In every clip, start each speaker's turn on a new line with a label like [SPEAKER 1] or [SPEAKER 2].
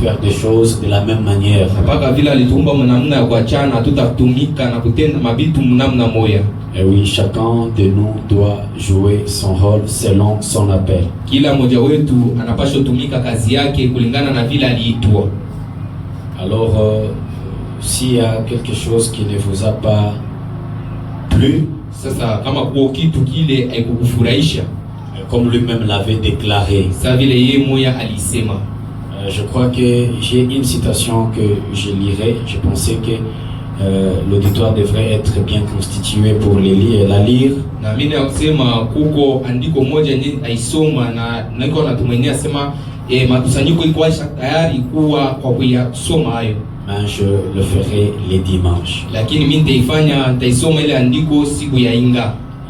[SPEAKER 1] faire des choses de la même manière. Et oui, chacun de nous doit jouer son rôle selon son appel. Alors, s'il y a quelque chose qui ne vous a pas plu, comme lui-même l'avait déclaré, je crois que j'ai une citation que je lirai. Je pensais que l'auditoire devrait être bien constitué pour la lire. Mais je le ferai les dimanches. Il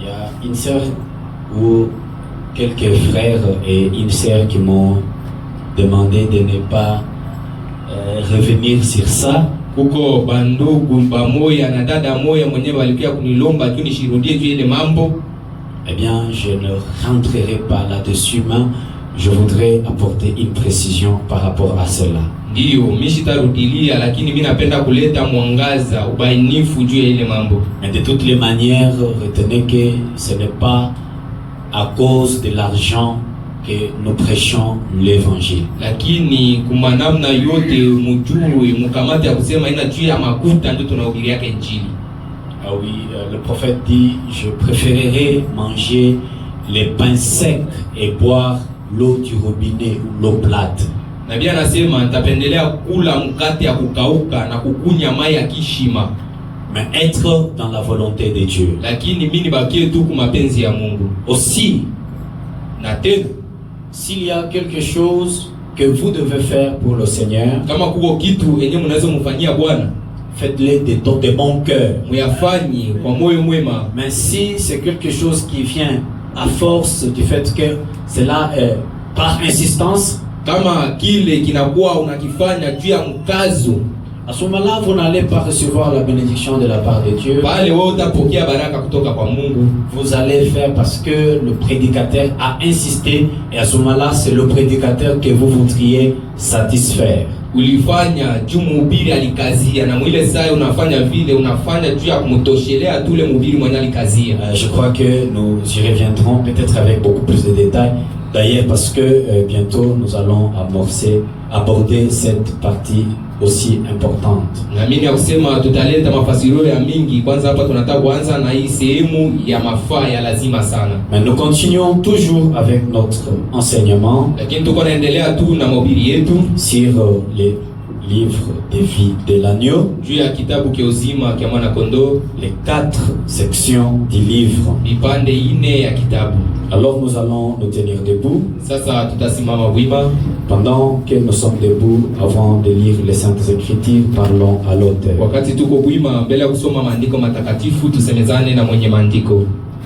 [SPEAKER 1] y a une sœur ou quelques frères et une sœur qui m'ont demandé de ne pas revenir sur ça. Eh bien, je ne rentrerai pas là-dessus, mais je voudrais apporter une précision par rapport à cela. Mais de toutes les manières, retenez que ce n'est pas à cause de l'argent que nous prêchons l'évangile. Ah oui, le prophète dit, je préférerais manger les pains secs et boire l'eau du robinet ou l'eau plate. Mais être dans la volonté de Dieu. Aussi, s'il y a quelque chose que vous devez faire pour le Seigneur, faites-le de bon cœur. Mais si c'est quelque chose qui vient à force du fait que cela est par insistance, à ce moment-là, vous n'allez pas recevoir la bénédiction de la part de Dieu. Vous allez faire parce que le prédicateur a insisté, et à ce moment-là, c'est le prédicateur que vous voudriez satisfaire. Je crois que nous y reviendrons peut-être avec beaucoup plus de détails. D'ailleurs, parce que bientôt nous allons aborder cette partie aussi importante. Mais nous continuons toujours avec notre enseignement sur les livres de vie de l'agneau, les 4 sections du livre. Alors nous allons nous tenir debout. Pendant que nous sommes debout, avant de lire les Saintes Écritures, parlons à l'auteur.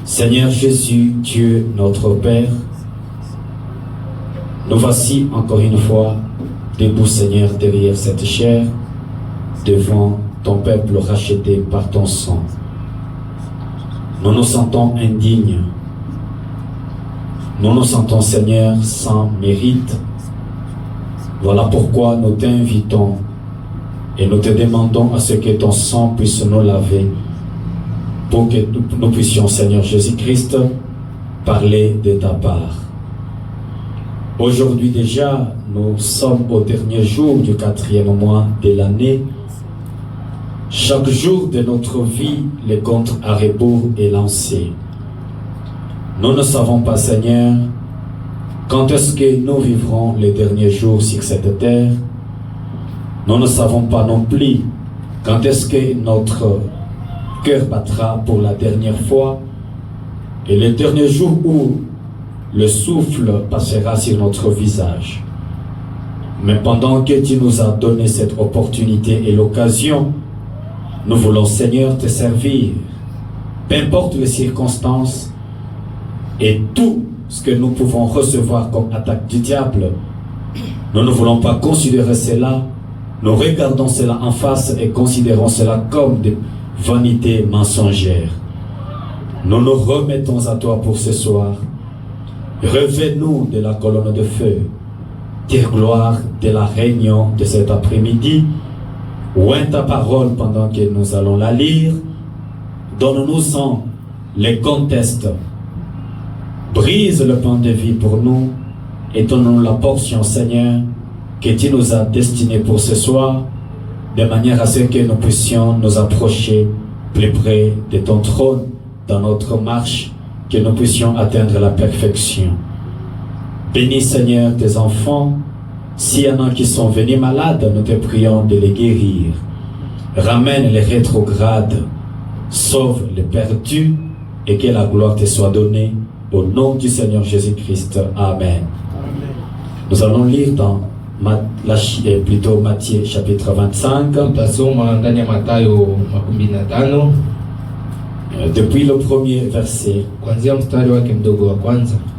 [SPEAKER 1] Seigneur Jésus, Dieu notre Père, nous voici encore une fois debout, Seigneur, derrière cette chair, devant ton peuple racheté par ton sang. Nous nous sentons indignes. Nous nous sentons, Seigneur, sans mérite. Voilà pourquoi nous t'invitons et nous te demandons à ce que ton sang puisse nous laver, pour que nous puissions, Seigneur Jésus-Christ, parler de ta part. Aujourd'hui déjà, nous sommes au dernier jour du 4e mois de l'année. Chaque jour de notre vie, le compte à rebours est lancé. Nous ne savons pas, Seigneur, quand est-ce que nous vivrons les derniers jours sur cette terre. Nous ne savons pas non plus quand est-ce que notre cœur battra pour la dernière fois et le dernier jour où le souffle passera sur notre visage. Mais pendant que tu nous as donné cette opportunité et l'occasion, nous voulons, Seigneur, te servir, peu importe les circonstances et tout ce que nous pouvons recevoir comme attaque du diable. Nous ne voulons pas considérer cela, nous regardons cela en face et considérons cela comme des vanités mensongères. Nous nous remettons à toi pour ce soir. Revêt-nous de la colonne de feu. Tire gloire de la réunion de cet après-midi. Oint ta parole pendant que nous allons la lire. Donne-nous-en les contextes. Brise le pain de vie pour nous et donne-nous la portion, Seigneur, que tu nous as destinée pour ce soir, de manière à ce que nous puissions nous approcher plus près de ton trône dans notre marche, que nous puissions atteindre la perfection. Bénis, Seigneur, tes enfants. S'il y en a qui sont venus malades, nous te prions de les guérir. Ramène les rétrogrades, sauve les perdus, et que la gloire te soit donnée au nom du Seigneur Jésus-Christ. Amen. Nous allons lire dans Matthieu chapitre 25. Depuis le premier verset,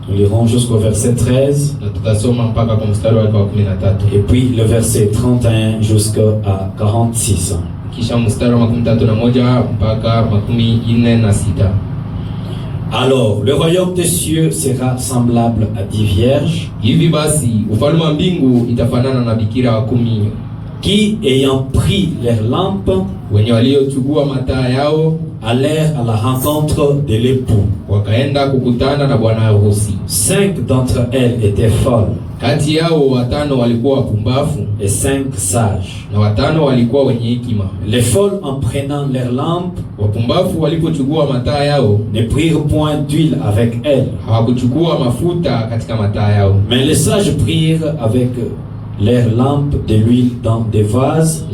[SPEAKER 1] nous lirons jusqu'au verset 13, et puis le verset 31 jusqu'à 46. Alors, le royaume des cieux sera semblable à 10 vierges qui, ayant pris leurs lampes, allèrent à la rencontre de l'époux. 5 d'entre elles étaient folles et 5 sages. Les folles, en prenant leurs lampes, ne prirent point d'huile avec elles, mais les sages prirent avec leurs lampes de l'huile dans des vases.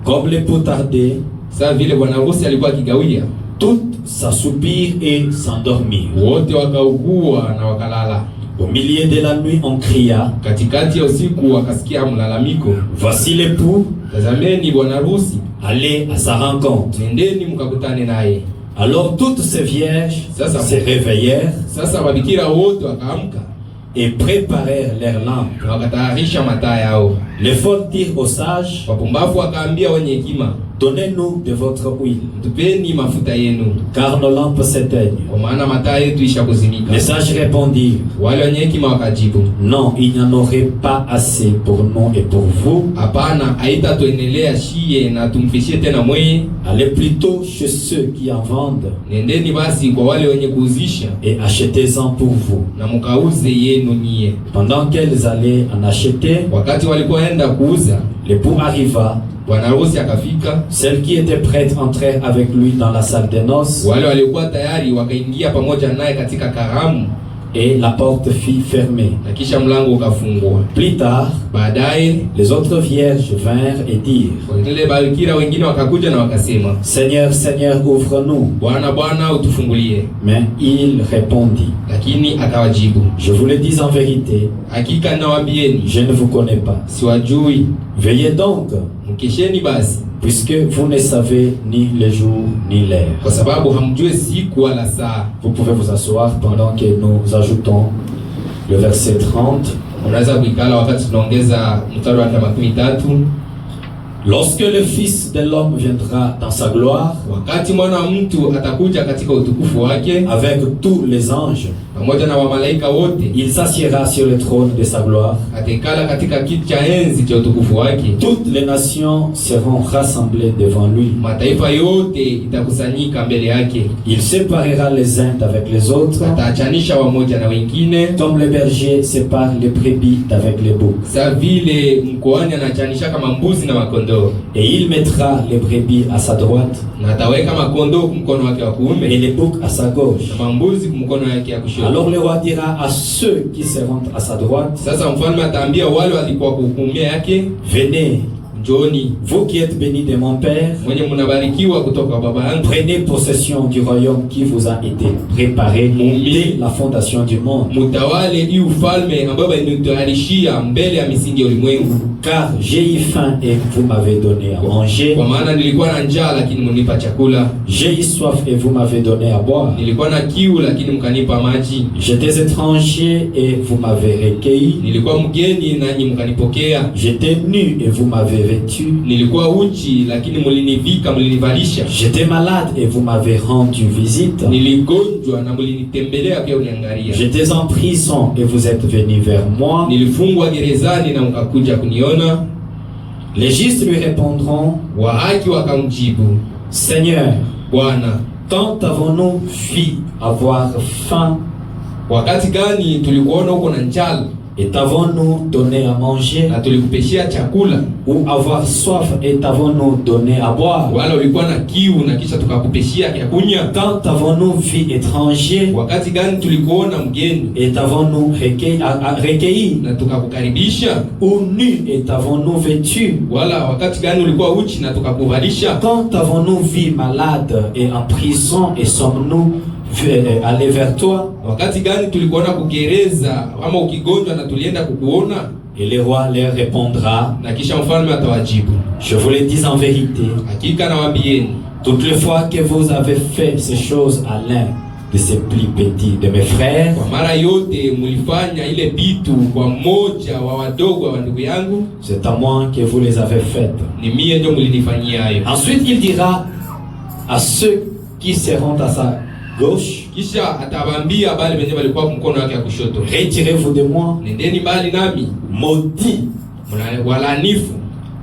[SPEAKER 1] Comme l'époux tardait, toutes s'assoupirent et s'endormirent. Au milieu de la nuit, on cria, voici l'époux, allez à sa rencontre. Alors toutes ces vierges se réveillèrent et préparèrent leurs lampes. Les folles dirent aux sages, donnez-nous de votre huile, car nos lampes s'éteignent. Les sages répondirent, non, il n'y en aurait pas assez pour nous et pour vous. Allez plutôt chez ceux qui en vendent et achetez-en pour vous. Pendant qu'elles allaient en acheter, l'époux arriva. Celles qui étaient prêtes entrèrent avec lui dans la salle des noces, et la porte fut fermée. Plus tard, les autres vierges vinrent et dirent, Seigneur, Seigneur, ouvre-nous. Mais il répondit, je vous le dis en vérité, je ne vous connais pas. Veillez donc, puisque vous ne savez ni le jour ni l'heure. Vous pouvez vous asseoir pendant que nous ajoutons le verset 30. Lorsque le Fils de l'homme viendra dans sa gloire, avec tous les anges, il s'assiera sur le trône de sa gloire. Toutes les nations seront rassemblées devant lui. Il séparera les uns avec les autres, comme le berger sépare les brebis d'avec les boucs. Et il mettra les brebis à sa droite et les boucs à sa gauche. Alors le roi dira à ceux qui seront à sa droite, venez, vous qui êtes bénis de mon Père, prenez possession du royaume qui vous a été préparé dès la fondation du monde. Car j'ai eu faim et vous m'avez donné à manger. J'ai eu soif et vous m'avez donné à boire. J'étais étranger et vous m'avez recueilli. J'étais nu et vous m'avez vêtu.
[SPEAKER 2] Nilikuwa uchi lakini mlinivika, mlinivalisha.
[SPEAKER 1] J'étais malade et vous m'avez rendu visite.
[SPEAKER 2] Niligonjwa na mlinitembelea pia uniangalia.
[SPEAKER 1] J'étais en prison et vous êtes venu vers moi.
[SPEAKER 2] Nilifungwa gerezani na mkakuja kuniona.
[SPEAKER 1] Les justes lui répondront,
[SPEAKER 2] wa haki wakamjibu,
[SPEAKER 1] Seigneur,
[SPEAKER 2] Bwana,
[SPEAKER 1] quand avons-nous fui avoir faim?
[SPEAKER 2] Wakati gani tulikuona uko na njala
[SPEAKER 1] et t'avons-nous donné à manger?
[SPEAKER 2] Na tulikupeshia chakula.
[SPEAKER 1] Ou avoir soif et t'avons-nous donné à boire?
[SPEAKER 2] Wala ulikuwa na kiu na kisha tukakupeshia kunywa?
[SPEAKER 1] Quand avons-nous vu étranger?
[SPEAKER 2] Wakati gani tulikuona mgeni
[SPEAKER 1] et t'avons-nous recueilli?
[SPEAKER 2] Na tukakukaribisha?
[SPEAKER 1] Ou nu et t'avons-nous vêtu?
[SPEAKER 2] Wala wakati gani ulikuwa uchi na tukakuvalisha?
[SPEAKER 1] Quand avons-nous vu malade et en prison et sommes-nous aller vers toi?
[SPEAKER 2] Wakati gani tulikuona kugereza ama ukigonjwa na tulienda kukuona?
[SPEAKER 1] Et le roi leur répondra,
[SPEAKER 2] na kisha mfalme atawajibu,
[SPEAKER 1] je vous le dis en vérité,
[SPEAKER 2] hakika nawaambieni,
[SPEAKER 1] toutes les fois que vous avez fait ces choses à l'un de ces plus petits de mes frères,
[SPEAKER 2] kwa mara yote mulifanya ile bitu kwa mmoja wa wadogo wa ndugu yangu,
[SPEAKER 1] c'est à moi que vous les avez faites.
[SPEAKER 2] Ni mie ndio mlinifanyia hayo.
[SPEAKER 1] Ensuite il dira à ceux qui seront à sa gauche,
[SPEAKER 2] kisha atawaambia bali wenye walikuwa mkono wake wa kushoto,
[SPEAKER 1] retirez-vous de moi,
[SPEAKER 2] nendeni mbali nami,
[SPEAKER 1] maudits,
[SPEAKER 2] walanifu,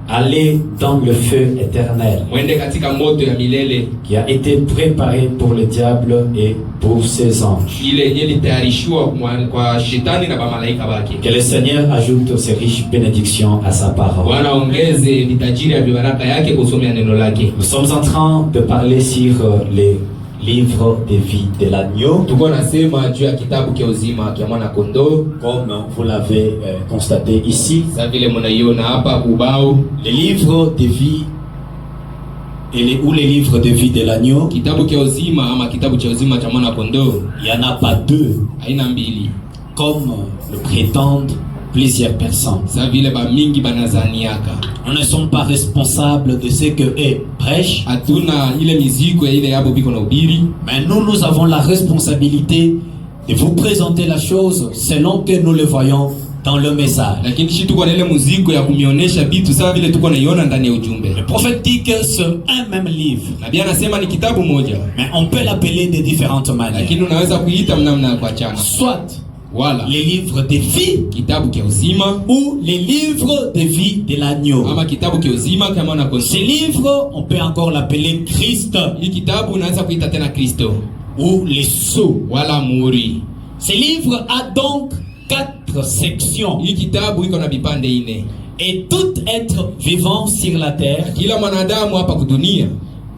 [SPEAKER 1] allez dans le feu éternel,
[SPEAKER 2] mwende katika moto ya milele
[SPEAKER 1] qui a été préparé pour le diable et pour ses anges.
[SPEAKER 2] ile yenye litayarishiwa kwa shetani na malaika wake.
[SPEAKER 1] Que le Seigneur ajoute ses riches bénédictions à sa parole.
[SPEAKER 2] Bwana ongeze vitajiri ya baraka yake kusomea neno lake.
[SPEAKER 1] Nous sommes en train de parler sur les livres de vie de l'agneau.
[SPEAKER 2] Tuko nasema juu ya kitabu cha uzima cha mwana kondoo,
[SPEAKER 1] comme vous l'avez constaté ici.
[SPEAKER 2] Sasa vile mnaiona hapa ubao,
[SPEAKER 1] les livres de vie ou les livres de vie de l'agneau.
[SPEAKER 2] Kitabu cha uzima ama kitabu cha uzima cha mwana kondoo,
[SPEAKER 1] il y en a pas deux,
[SPEAKER 2] haina mbili,
[SPEAKER 1] comme le prétendent plusieurs personnes.
[SPEAKER 2] Sasa vile ba mingi banazaniaka.
[SPEAKER 1] Nous ne sommes pas responsables de ce que eux prêchent.
[SPEAKER 2] Hatuna ile miziko ya ile yabo biko na ubiri.
[SPEAKER 1] Mais nous avons la responsabilité de vous présenter la chose selon que nous le voyons dans le message.
[SPEAKER 2] Lakini sisi tuko na ile muziko ya kumionesha vitu sawa vile tuko naiona ndani ya ujumbe.
[SPEAKER 1] Le prophète dit que c'est un même livre.
[SPEAKER 2] Nabii anasema ni kitabu moja.
[SPEAKER 1] Mais on peut l'appeler de différentes manières.
[SPEAKER 2] Lakini unaweza kuita namna kwa chana.
[SPEAKER 1] Soit
[SPEAKER 2] wala
[SPEAKER 1] les livres de vie,
[SPEAKER 2] kitabu cha uzima,
[SPEAKER 1] ou les livres de vie de l'agneau.
[SPEAKER 2] Ama kitabu cha uzima kama na kondoo.
[SPEAKER 1] Ce livre, on peut encore l'appeler Christ.
[SPEAKER 2] Hii kitabu unaweza kuita tena Kristo,
[SPEAKER 1] ou les sceaux,
[SPEAKER 2] wala muhuri.
[SPEAKER 1] Ce livre a donc 4 sections.
[SPEAKER 2] Hii kitabu iko na vipande 4.
[SPEAKER 1] Et tout être vivant sur la terre,
[SPEAKER 2] kila mwanadamu hapa kudunia,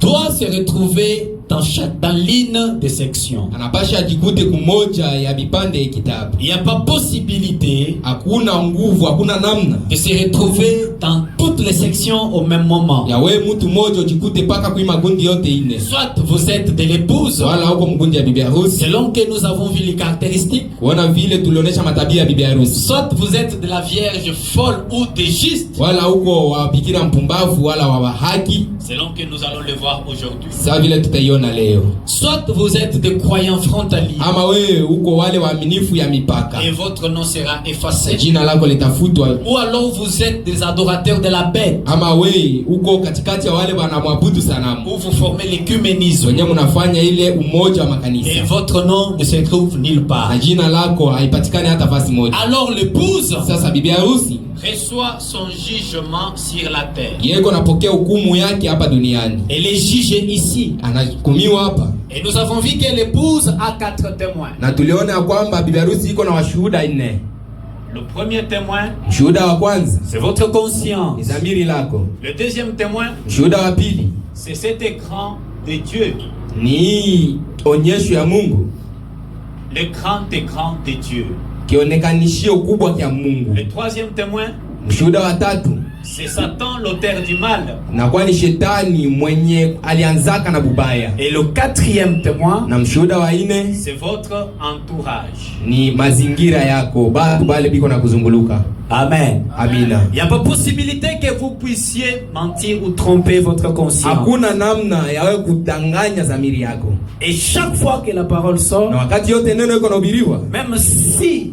[SPEAKER 1] doit se retrouver dans l'une des sections.
[SPEAKER 2] Anapasha jikute kumoja ya vipande ya kitabu.
[SPEAKER 1] Il n'y a pas possibilité,
[SPEAKER 2] hakuna nguvu, hakuna namna
[SPEAKER 1] de se retrouver dans toutes les sections au même moment.
[SPEAKER 2] Ya wewe mtu mmoja jikute paka kwa magundi yote 4.
[SPEAKER 1] Soit vous êtes de l'épouse,
[SPEAKER 2] wala uko mgundi ya bibi harusi,
[SPEAKER 1] selon que nous avons vu les caractéristiques.
[SPEAKER 2] Wana vile tulionesha matabia ya bibi harusi.
[SPEAKER 1] Soit vous êtes de la vierge folle ou de juste,
[SPEAKER 2] wala uko wa bikira mpumbavu wala wa haki,
[SPEAKER 1] selon que nous allons le voir aujourd'hui.
[SPEAKER 2] Sasa vile tutaiona leo.
[SPEAKER 1] Soit vous êtes des croyants frontaliers,
[SPEAKER 2] ama wewe uko wale waaminifu ya mipaka,
[SPEAKER 1] et votre nom sera effacé.
[SPEAKER 2] Jina lako litafutwa.
[SPEAKER 1] Ou alors vous êtes des adorateurs de la bête,
[SPEAKER 2] ama wewe uko katikati ya wale wanamwabudu sanamu,
[SPEAKER 1] ou vous formez l'écuménisme,
[SPEAKER 2] wenye mnafanya ile umoja wa makanisa,
[SPEAKER 1] et votre nom ne se trouve nulle part.
[SPEAKER 2] Na jina lako haipatikani hata fasi moja.
[SPEAKER 1] Alors l'épouse,
[SPEAKER 2] sasa bibi harusi,
[SPEAKER 1] reçoit son jugement sur la terre.
[SPEAKER 2] Yeko napokea hukumu yake hapa duniani.
[SPEAKER 1] Elle est jugée ici.
[SPEAKER 2] Anahukumiwa hapa.
[SPEAKER 1] Et nous avons vu que l'épouse a 4 témoins.
[SPEAKER 2] Na tuliona kwamba bibi harusi iko na washuhuda 4.
[SPEAKER 1] Le premier témoin,
[SPEAKER 2] shuhuda wa kwanza,
[SPEAKER 1] c'est votre conscience.
[SPEAKER 2] Ni dhamiri lako.
[SPEAKER 1] Le deuxième témoin,
[SPEAKER 2] shuhuda wa pili,
[SPEAKER 1] c'est cet écran de Dieu.
[SPEAKER 2] Ni onyesho ya Mungu.
[SPEAKER 1] Le grand écran de Dieu.
[SPEAKER 2] Kionekanishio kubwa kia Mungu.
[SPEAKER 1] Le troisième témoin,
[SPEAKER 2] shuhuda wa tatu,
[SPEAKER 1] c'est Satan, l'auteur du mal.
[SPEAKER 2] Na kwa ni shetani mwenye alianzaka na bubaya.
[SPEAKER 1] Et le quatrième témoin,
[SPEAKER 2] na mshuhuda wa 4,
[SPEAKER 1] c'est votre entourage.
[SPEAKER 2] Ni mazingira yako, batu bale biko na kuzunguluka.
[SPEAKER 1] Amen.
[SPEAKER 2] Amina.
[SPEAKER 1] Il n'y a pas possibilité que vous puissiez mentir ou tromper votre conscience.
[SPEAKER 2] Hakuna namna ya wewe kudanganya dhamiri yako.
[SPEAKER 1] Et chaque fois que la parole sort,
[SPEAKER 2] na wakati yote neno iko nahubiriwa,
[SPEAKER 1] même si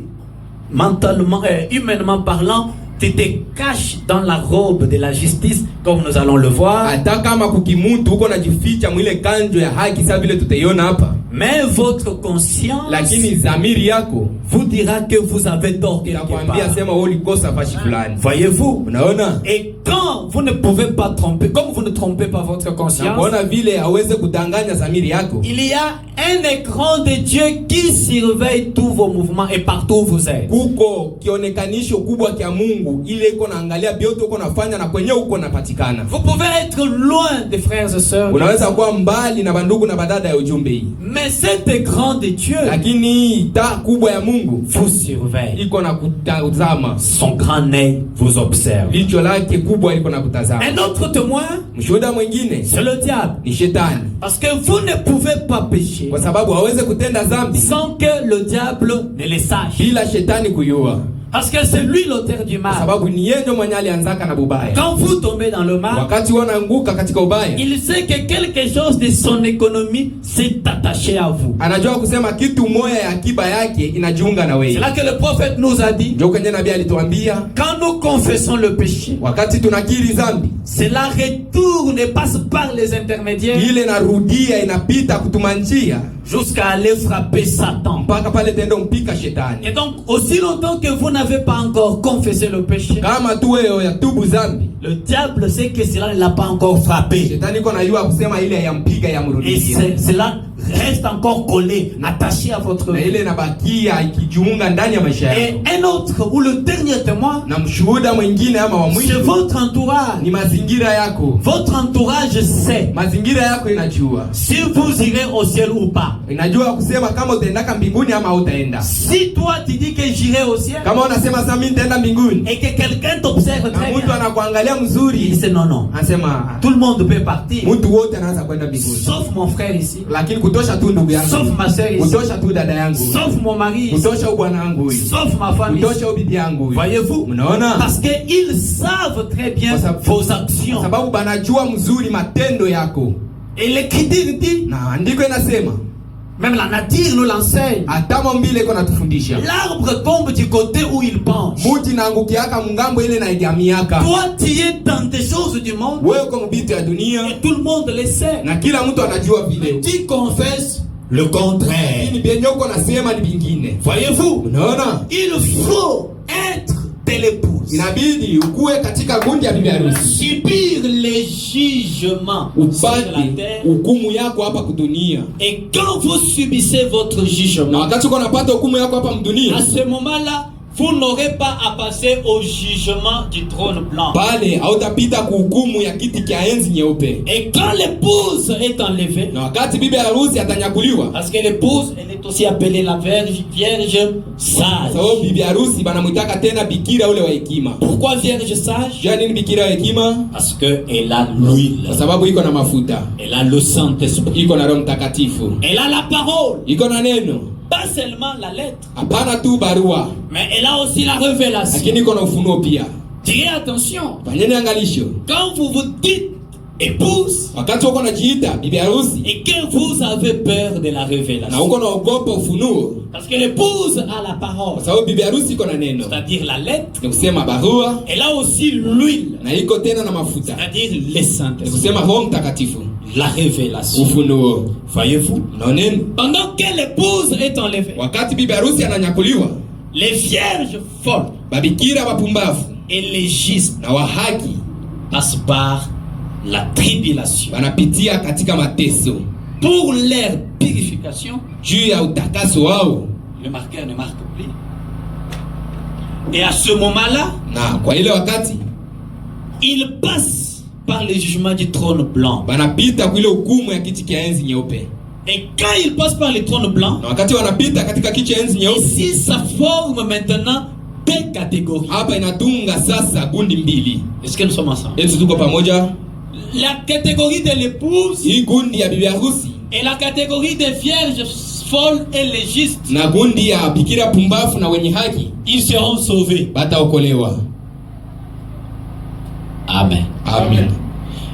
[SPEAKER 1] mentalement, humainement parlant, tu te caches dans la robe de la justice, comme nous allons le voir.
[SPEAKER 2] Hata kama kukimuntu uko najificha mwile kanjo ya haki sawa vile tutaiona hapa.
[SPEAKER 1] Mais votre conscience,
[SPEAKER 2] lakini zamiri yako
[SPEAKER 1] vous dira que vous avez tort quelque
[SPEAKER 2] part. Sema wewe ulikosa fashi fulani.
[SPEAKER 1] Voyez-vous?
[SPEAKER 2] Unaona?
[SPEAKER 1] Et quand vous ne pouvez pas tromper, comme vous ne trompez pas votre conscience,
[SPEAKER 2] unaona vile hawezi kudanganya zamiri yako.
[SPEAKER 1] Il y a un écran de Dieu qui surveille tous vos mouvements et partout où vous êtes.
[SPEAKER 2] Kuko kionekanisho kubwa kia Mungu ile iko naangalia bioto uko nafanya na kwenye uko napatikana.
[SPEAKER 1] Vous pouvez être loin des frères et sœurs.
[SPEAKER 2] Unaweza kuwa mbali na bandugu na badada ya ujumbe hii.
[SPEAKER 1] Mais cet écran de Dieu,
[SPEAKER 2] lakini taa kubwa ya Mungu
[SPEAKER 1] vous surveille.
[SPEAKER 2] Iko na kutazama.
[SPEAKER 1] Son grand nez vous observe.
[SPEAKER 2] Licho lake kubwa liko na kutazama.
[SPEAKER 1] Un autre témoin,
[SPEAKER 2] mshuhuda mwingine,
[SPEAKER 1] c'est le diable.
[SPEAKER 2] Ni shetani.
[SPEAKER 1] Parce que vous ne pouvez pas pécher.
[SPEAKER 2] Kwa sababu hawezi kutenda dhambi
[SPEAKER 1] sans que le diable ne le sache.
[SPEAKER 2] Bila shetani kujua.
[SPEAKER 1] Parce que c'est lui l'auteur du mal.
[SPEAKER 2] Sababu ni yeye mwenye alianzaka na bubaya.
[SPEAKER 1] Quand vous tombez dans le mal,
[SPEAKER 2] wakati wanaanguka katika ubaya,
[SPEAKER 1] il sait que quelque chose de son économie s'est attaché à vous.
[SPEAKER 2] Anajua kusema kitu moja ya akiba yake inajiunga na wewe.
[SPEAKER 1] C'est là que le prophète nous a dit.
[SPEAKER 2] Ndio kwenye nabii alituambia,
[SPEAKER 1] quand nous confessons le péché,
[SPEAKER 2] wakati tunakiri dhambi,
[SPEAKER 1] cela retourne et passe par les intermédiaires.
[SPEAKER 2] Ile narudia inapita kutumanjia
[SPEAKER 1] jusqu'à aller frapper Satan.
[SPEAKER 2] Mpaka pale tendo mpika shetani.
[SPEAKER 1] Et donc aussi longtemps que vous n'avez pas encore confessé le péché,
[SPEAKER 2] kama tu wewe ya tubu dhambi,
[SPEAKER 1] le diable sait que cela ne l'a pas encore frappé.
[SPEAKER 2] Shetani iko najua kusema ile yampiga yamrudishia.
[SPEAKER 1] Et cela reste encore collé, attaché à votre vie.
[SPEAKER 2] Ile inabakia ikijiunga ndani ya maisha yako.
[SPEAKER 1] Et un autre ou le dernier témoin,
[SPEAKER 2] na mshuhuda mwingine ama wa mwisho,
[SPEAKER 1] c'est votre entourage.
[SPEAKER 2] Ni mazingira yako.
[SPEAKER 1] Votre entourage sait.
[SPEAKER 2] Mazingira yako inajua
[SPEAKER 1] si vous irez au ciel ou pas.
[SPEAKER 2] Inajua kusema kama utaenda mbinguni ama utaenda.
[SPEAKER 1] Si toi tu dis que j'irai au ciel,
[SPEAKER 2] kama unasema sasa mimi nitaenda mbinguni,
[SPEAKER 1] et que quelqu'un t'observe très bien,
[SPEAKER 2] mtu anakuangalia mzuri,
[SPEAKER 1] il dit non.
[SPEAKER 2] Anasema
[SPEAKER 1] tout le monde peut partir.
[SPEAKER 2] Mtu wote anaanza kwenda mbinguni.
[SPEAKER 1] Sauf mon frère ici.
[SPEAKER 2] Lakini kutosha tu ndugu yangu.
[SPEAKER 1] Sauf ma sœur ici.
[SPEAKER 2] Kutosha tu dada yangu.
[SPEAKER 1] Sauf mon mari.
[SPEAKER 2] Kutosha bwana wangu huyu.
[SPEAKER 1] Sauf ma femme.
[SPEAKER 2] Kutosha bibi yangu huyu.
[SPEAKER 1] Voyez-vous?
[SPEAKER 2] Mnaona?
[SPEAKER 1] Parce que ils savent très bien vos actions.
[SPEAKER 2] Sababu banajua mzuri matendo yako.
[SPEAKER 1] Et l'écriture dit,
[SPEAKER 2] na andiko inasema,
[SPEAKER 1] même la nature nous l'enseigne,
[SPEAKER 2] hata maumbile iko natufundisha,
[SPEAKER 1] l'arbre tombe du côté où il penche.
[SPEAKER 2] Muti naangukiaka mungambo ile na igamiaka.
[SPEAKER 1] Toi tu es dans des choses du monde,
[SPEAKER 2] wewe uko mbitu ya dunia,
[SPEAKER 1] et tout le monde le sait,
[SPEAKER 2] na kila mtu anajua vile.
[SPEAKER 1] Tu confesses le contraire.
[SPEAKER 2] Lakini benye uko nasema ni vingine.
[SPEAKER 1] Voyez-vous?
[SPEAKER 2] Unaona?
[SPEAKER 1] Il faut être de l'épouse.
[SPEAKER 2] Inabidi ukue katika gundi ya bibi harusi.
[SPEAKER 1] Subir les jugements sur la terre.
[SPEAKER 2] Hukumu yako hapa kudunia.
[SPEAKER 1] Et quand vous subissez votre jugement,
[SPEAKER 2] na wakati uko napata hukumu yako hapa mdunia,
[SPEAKER 1] à ce moment-là, vous n'aurez pas à passer au jugement du trône blanc.
[SPEAKER 2] Pale hautapita kuhukumu ya kiti kia enzi nyeupe.
[SPEAKER 1] Et quand l'épouse est enlevée,
[SPEAKER 2] na wakati bibi harusi atanyakuliwa,
[SPEAKER 1] parce que l'épouse elle est aussi appelée la vierge sage.
[SPEAKER 2] Sababu bibi harusi banamuitaka tena bikira ule wa hekima.
[SPEAKER 1] Pourquoi vierge sage?
[SPEAKER 2] Nini bikira wa hekima?
[SPEAKER 1] Parce que elle a l'huile.
[SPEAKER 2] Kwa sababu iko na mafuta.
[SPEAKER 1] Elle a le Saint-Esprit.
[SPEAKER 2] Iko na Roho Mtakatifu.
[SPEAKER 1] Elle a la parole.
[SPEAKER 2] Iko na neno.
[SPEAKER 1] Pas seulement la lettre,
[SPEAKER 2] hapana tu barua,
[SPEAKER 1] mais elle a aussi la révélation.
[SPEAKER 2] Lakini iko na ufunuo pia.
[SPEAKER 1] Tirez attention.
[SPEAKER 2] Fanyeni angalisho.
[SPEAKER 1] Quand vous vous dites épouse,
[SPEAKER 2] wakati uko najiita bibi harusi,
[SPEAKER 1] et que vous avez peur de la révélation,
[SPEAKER 2] na uko naogopa ufunuo,
[SPEAKER 1] parce que l'épouse a la parole,
[SPEAKER 2] kwa sababu bibi harusi iko na neno,
[SPEAKER 1] c'est-à-dire la lettre,
[SPEAKER 2] ni kusema barua.
[SPEAKER 1] Elle a aussi l'huile,
[SPEAKER 2] na iko tena na mafuta,
[SPEAKER 1] c'est-à-dire le Saint-Esprit,
[SPEAKER 2] ni kusema Roho Mtakatifu,
[SPEAKER 1] la révélation.
[SPEAKER 2] Ufunuo.
[SPEAKER 1] Voyez-vous?
[SPEAKER 2] Naoneni?
[SPEAKER 1] Pendant que l'épouse est enlevée,
[SPEAKER 2] wakati bibi harusi ananyakuliwa,
[SPEAKER 1] les vierges folles,
[SPEAKER 2] babikira bapumbavu
[SPEAKER 1] et les justes
[SPEAKER 2] na wahaki
[SPEAKER 1] passent par la tribulation,
[SPEAKER 2] wanapitia katika mateso
[SPEAKER 1] pour leur purification.
[SPEAKER 2] Juu ya utakaso wao.
[SPEAKER 1] Le marqueur ne marque plus. Et à ce moment-là,
[SPEAKER 2] na kwa ile wakati,
[SPEAKER 1] ils passent par le jugement du trône blanc.
[SPEAKER 2] Banapita kwa ile hukumu ya kiti kia enzi nyeupe.
[SPEAKER 1] Et quand ils passent par le trône blanc,
[SPEAKER 2] na wakati wanapita katika kiti cha enzi nyeupe,
[SPEAKER 1] ici ça forme maintenant deux catégories.
[SPEAKER 2] Hapa inatunga sasa gundi mbili.
[SPEAKER 1] Est-ce que nous sommes ensemble?
[SPEAKER 2] Yesu tuko pamoja?
[SPEAKER 1] La catégorie de l'épouse,
[SPEAKER 2] hii gundi ya bibi harusi,
[SPEAKER 1] et la catégorie des vierges folles et les justes,
[SPEAKER 2] na gundi ya bikira pumbafu na wenye haki,
[SPEAKER 1] ils seront sauvés.
[SPEAKER 2] Bataokolewa.
[SPEAKER 1] Amen.
[SPEAKER 2] Amen.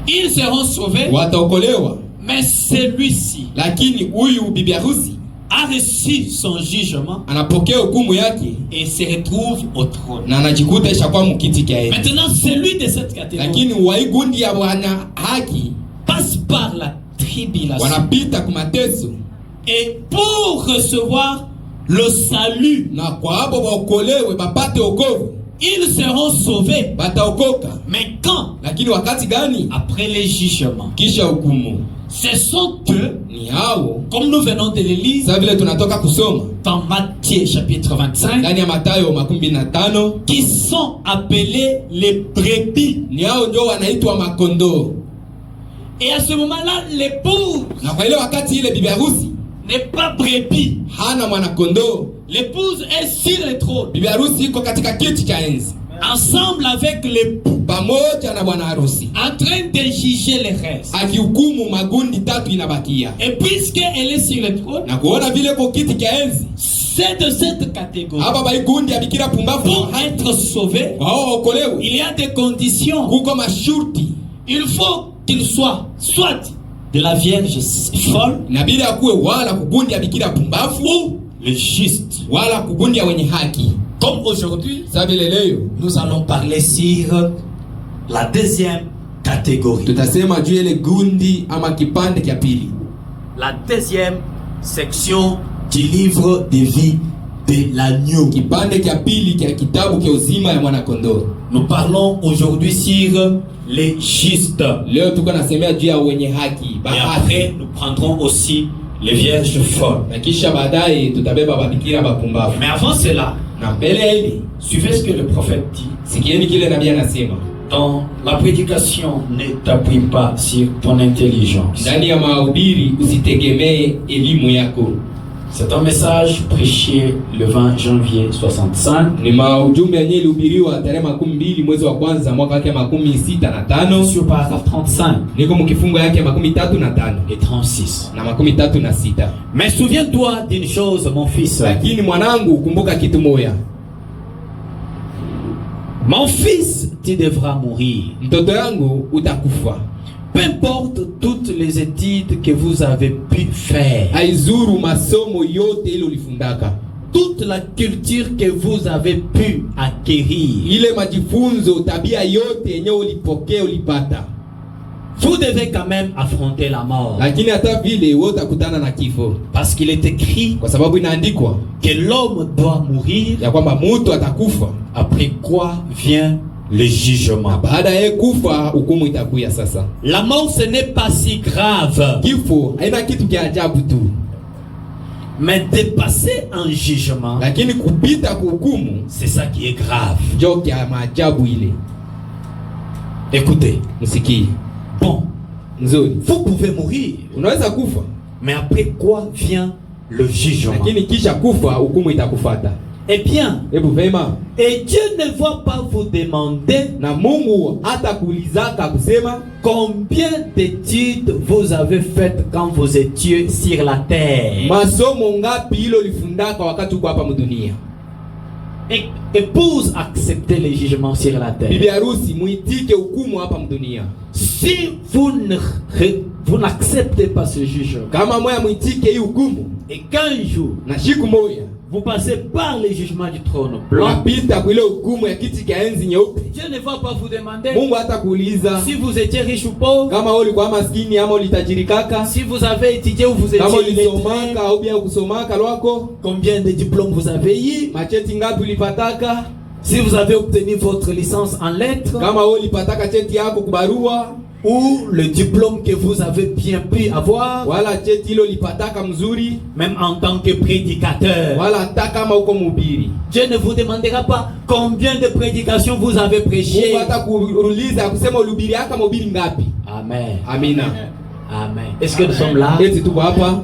[SPEAKER 1] Ils seront sauvés.
[SPEAKER 2] Wataokolewa.
[SPEAKER 1] Mais celui-ci,
[SPEAKER 2] lakini huyu bibi harusi,
[SPEAKER 3] a reçu son jugement
[SPEAKER 2] anapokea hukumu yake
[SPEAKER 3] et se retrouve au trône.
[SPEAKER 2] na anajikuta ishakuwa mkiti kia enzi.
[SPEAKER 3] Maintenant, celui de cette catégorie
[SPEAKER 2] Lakini waigundi ya wana haki
[SPEAKER 3] passe par la tribulation.
[SPEAKER 2] wanapita kumateso,
[SPEAKER 3] Et pour recevoir le salut,
[SPEAKER 2] na kwa hapo waokolewe bapate wokovu,
[SPEAKER 3] ils seront sauvés.
[SPEAKER 2] bataokoka.
[SPEAKER 3] Mais quand?
[SPEAKER 2] Lakini wakati gani?
[SPEAKER 3] Après les jugements.
[SPEAKER 2] Kisha hukumu.
[SPEAKER 3] Ce sont eux,
[SPEAKER 2] Ni hao,
[SPEAKER 3] comme nous venons de le lire
[SPEAKER 2] sasa vile tunatoka kusoma
[SPEAKER 3] dans Matthieu chapitre 25,
[SPEAKER 2] ndani ya Mathayo 25,
[SPEAKER 3] qui sont appelés les brebis.
[SPEAKER 2] ni hao ndio wanaitwa makondoo.
[SPEAKER 3] Et à ce moment-là, l'épouse
[SPEAKER 2] Na kwa ile wakati ile bibi harusi
[SPEAKER 3] n'est pas brebis.
[SPEAKER 2] hana mwana kondoo,
[SPEAKER 3] L'épouse est sur le trône,
[SPEAKER 2] bibi harusi iko katika kiti cha enzi
[SPEAKER 3] ensemble avec l'époux,
[SPEAKER 2] pamoja na bwana harusi,
[SPEAKER 3] en train de juger les restes.
[SPEAKER 2] akihukumu magundi tatu inabakia.
[SPEAKER 3] Et puisqu'elle est sur le trône,
[SPEAKER 2] Na kuona vile kwa kiti cha enzi
[SPEAKER 3] c'est de cette catégorie.
[SPEAKER 2] hapa baigundi ya bikira pumbavu
[SPEAKER 3] Pour être sauvé,
[SPEAKER 2] wao waokolewe,
[SPEAKER 3] il y a des conditions.
[SPEAKER 2] kuko masharti.
[SPEAKER 3] Il faut qu'il soit de la Vierge folle
[SPEAKER 2] Na bila akuwe wala kugundi ya bikira pumbavu
[SPEAKER 3] ou le juste.
[SPEAKER 2] wala kugundi ya wenye haki.
[SPEAKER 3] Comme aujourd'hui,
[SPEAKER 2] Sasa vile leo
[SPEAKER 3] nous allons parler sur la deuxième catégorie.
[SPEAKER 2] tutasema juu ile gundi ama kipande cha pili,
[SPEAKER 3] La deuxième section du livre de vie de l'agneau.
[SPEAKER 2] kipande cha pili cha kitabu cha uzima ya mwana kondoo.
[SPEAKER 3] Nous parlons aujourd'hui sur les justes.
[SPEAKER 2] Leo tuko nasemea juu ya wenye haki,
[SPEAKER 3] Et
[SPEAKER 2] bahati.
[SPEAKER 3] après, nous prendrons aussi les vierges folles.
[SPEAKER 2] Na kisha baadaye tutabeba babikira bapumbavu.
[SPEAKER 3] Mais avant cela,
[SPEAKER 2] Na mbele ya hili
[SPEAKER 3] suivez ce que le prophète dit.
[SPEAKER 2] sikieni kile nabii anasema.
[SPEAKER 1] Dans la prédication, ne t'appuie pas sur ton intelligence.
[SPEAKER 2] Ndani ya mahubiri usitegemee elimu yako.
[SPEAKER 1] C'est un message prêché le 20 janvier 65
[SPEAKER 2] Ni maujumbe yenyewe ilihubiriwa tarehe 12 mwezi wa kwanza mwaka wake 65
[SPEAKER 1] sur paragraphe 35
[SPEAKER 2] niko mkifungo yake 35
[SPEAKER 1] et 36.
[SPEAKER 2] na 36.
[SPEAKER 3] Mais souviens-toi d'une chose, mon fils.
[SPEAKER 2] Lakini mwanangu, kumbuka kitu moja.
[SPEAKER 3] Mon fils, tu devras mourir.
[SPEAKER 2] Mtoto yangu utakufa.
[SPEAKER 3] Peu importe toutes les études que vous avez pu faire,
[SPEAKER 2] Haizuru masomo yote ile ulifundaka,
[SPEAKER 3] toute la culture que vous avez pu acquérir,
[SPEAKER 2] ile majifunzo, tabia yote yenyewe ulipokea ulipata,
[SPEAKER 3] vous devez quand même affronter la mort.
[SPEAKER 2] lakini hata vile wewe utakutana na kifo,
[SPEAKER 3] Parce qu'il est écrit
[SPEAKER 2] kwa sababu inaandikwa
[SPEAKER 3] que l'homme doit mourir,
[SPEAKER 2] ya kwamba mtu atakufa,
[SPEAKER 3] après quoi vient le jugement.
[SPEAKER 2] baada ya kufa hukumu itakuya. Sasa
[SPEAKER 3] La mort, ce n'est pas si grave,
[SPEAKER 2] kifo haina kitu kia ajabu tu,
[SPEAKER 3] mais dépasser un jugement,
[SPEAKER 2] lakini kupita kuhukumu
[SPEAKER 3] c'est ça qui est grave.
[SPEAKER 2] ndio kia maajabu ile.
[SPEAKER 3] Écoutez,
[SPEAKER 2] Msikie
[SPEAKER 3] bon,
[SPEAKER 2] nzuri,
[SPEAKER 3] vous pouvez mourir,
[SPEAKER 2] unaweza kufa,
[SPEAKER 3] mais après quoi vient le jugement?
[SPEAKER 2] lakini kisha kufa hukumu itakufata.
[SPEAKER 3] Eh bien,
[SPEAKER 2] Hebu vema,
[SPEAKER 3] et Dieu ne va pas vous demander
[SPEAKER 2] na Mungu hata kuulizaka kusema
[SPEAKER 3] combien d'études vous avez faites quand vous étiez sur la terre.
[SPEAKER 2] masomo ngapi hilo lifundaka wakati uko hapa mdunia.
[SPEAKER 3] Épouse, acceptez les jugements sur la terre.
[SPEAKER 2] Bibi harusi, muitike hukumu hapa mdunia.
[SPEAKER 3] Si vous n'acceptez pas ce jugement,
[SPEAKER 2] Kama moya muitike hii hukumu,
[SPEAKER 3] et qu'un jour
[SPEAKER 2] na siku moja
[SPEAKER 3] vous passez par les jugements du trône blanc,
[SPEAKER 2] unapita kwa ile hukumu ya kiti cha enzi nyeupe,
[SPEAKER 3] Dieu ne va pas vous demander
[SPEAKER 2] Mungu hata kuuliza
[SPEAKER 3] si vous étiez riche ou pauvre,
[SPEAKER 2] kama wewe ulikuwa maskini ama ulitajirikaka,
[SPEAKER 3] si vous avez étudié ou vous
[SPEAKER 2] kama
[SPEAKER 3] étiez illettré,
[SPEAKER 2] ulisomaka au bien kusomaka lwako,
[SPEAKER 3] combien de diplômes vous avez eu,
[SPEAKER 2] macheti ngapi ulipataka,
[SPEAKER 3] si vous avez obtenu votre licence en lettres,
[SPEAKER 2] kama wewe ulipataka cheti yako kubarua,
[SPEAKER 3] ou le diplôme que vous avez bien pu avoir,
[SPEAKER 2] wala cheti hilo ulipataka mzuri,
[SPEAKER 3] même en tant que prédicateur.
[SPEAKER 2] wala hata kama uko mhubiri.
[SPEAKER 3] Dieu ne vous demandera pas combien de prédications vous avez prêché.
[SPEAKER 2] Mungu hata kuuliza kusema ulihubiri aka mhubiri ngapi.
[SPEAKER 3] Amen.
[SPEAKER 2] Amina.
[SPEAKER 3] Amen. Est-ce que nous sommes là?
[SPEAKER 2] Eti tuko hapa.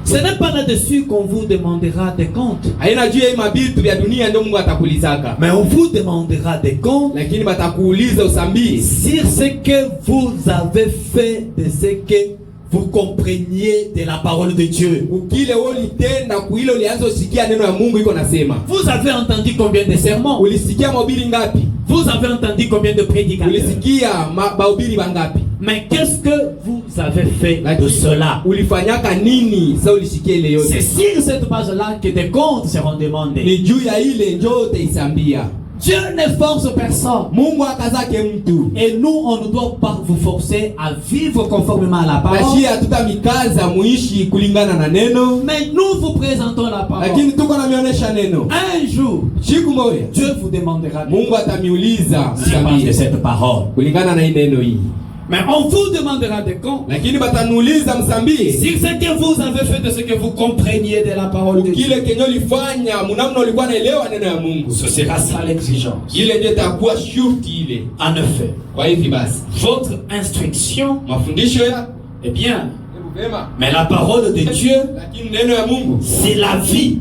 [SPEAKER 3] Ce n'est pas là-dessus qu'on vous demandera des comptes.
[SPEAKER 2] Haina juu ya mabitu vya dunia ndio Mungu atakulizaka.
[SPEAKER 3] Mais on vous demandera des comptes
[SPEAKER 2] Lakini batakuuliza usambii
[SPEAKER 3] sur ce que vous avez fait, de ce que vous compreniez de la parole de Dieu.
[SPEAKER 2] ukile wewe ulitenda kuile ulianza usikia neno ya Mungu iko nasema.
[SPEAKER 3] Vous avez entendu combien de sermons?
[SPEAKER 2] Ulisikia mahubiri ngapi?
[SPEAKER 3] Vous avez entendu combien de prédicateurs?
[SPEAKER 2] Ulisikia mahubiri bangapi?
[SPEAKER 3] Mais qu'est-ce que vous avez fait de cela?
[SPEAKER 2] ulifanyaka nini sasa ulishikia ile yote?
[SPEAKER 3] C'est sur cette page-là que des comptes seront demandés.
[SPEAKER 2] Ni juu ya ile njoo utaisambia.
[SPEAKER 3] Dieu ne force personne.
[SPEAKER 2] Mungu akazake mtu.
[SPEAKER 3] Et nous, on ne doit pas vous forcer à vivre conformément à la parole.
[SPEAKER 2] Lakini hatutamikaza muishi kulingana na neno.
[SPEAKER 3] Mais nous vous présentons la parole.
[SPEAKER 2] Lakini tuko na mionyesha neno.
[SPEAKER 3] Un jour,
[SPEAKER 2] siku moja
[SPEAKER 3] Dieu vous demandera.
[SPEAKER 2] Mungu atamiuliza
[SPEAKER 3] de cette parole.
[SPEAKER 2] kulingana na neno hii.
[SPEAKER 3] Mais on vous demandera des comptes.
[SPEAKER 2] Lakini batanuuliza msambie.
[SPEAKER 3] Si ce que vous avez fait de ce que vous compreniez de la parole de Dieu.
[SPEAKER 2] Kile kenyo lifanya munamna ulikuwa naelewa neno ya Mungu.
[SPEAKER 3] Ce sera ça l'exigence.
[SPEAKER 2] Ile ndio itakuwa shurti ile.
[SPEAKER 3] En effet.
[SPEAKER 2] Kwa hivi basi,
[SPEAKER 3] votre instruction,
[SPEAKER 2] mafundisho ya
[SPEAKER 3] eh bien, mais la parole de Dieu,
[SPEAKER 2] lakini neno ya Mungu
[SPEAKER 3] c'est la vie.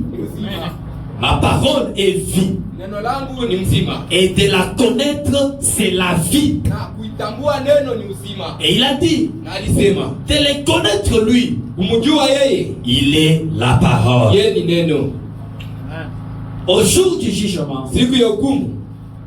[SPEAKER 3] Ma parole est vie.
[SPEAKER 2] Neno langu ni mzima.
[SPEAKER 3] Et de la connaître, c'est la vie.
[SPEAKER 2] Na kuitambua neno ni uzima.
[SPEAKER 3] Et il a dit,
[SPEAKER 2] na alisema,
[SPEAKER 3] de le connaître lui,
[SPEAKER 2] kumjua yeye,
[SPEAKER 3] il est la parole.
[SPEAKER 2] Yeye ni neno.
[SPEAKER 3] Au jour du jugement,
[SPEAKER 2] siku ya hukumu,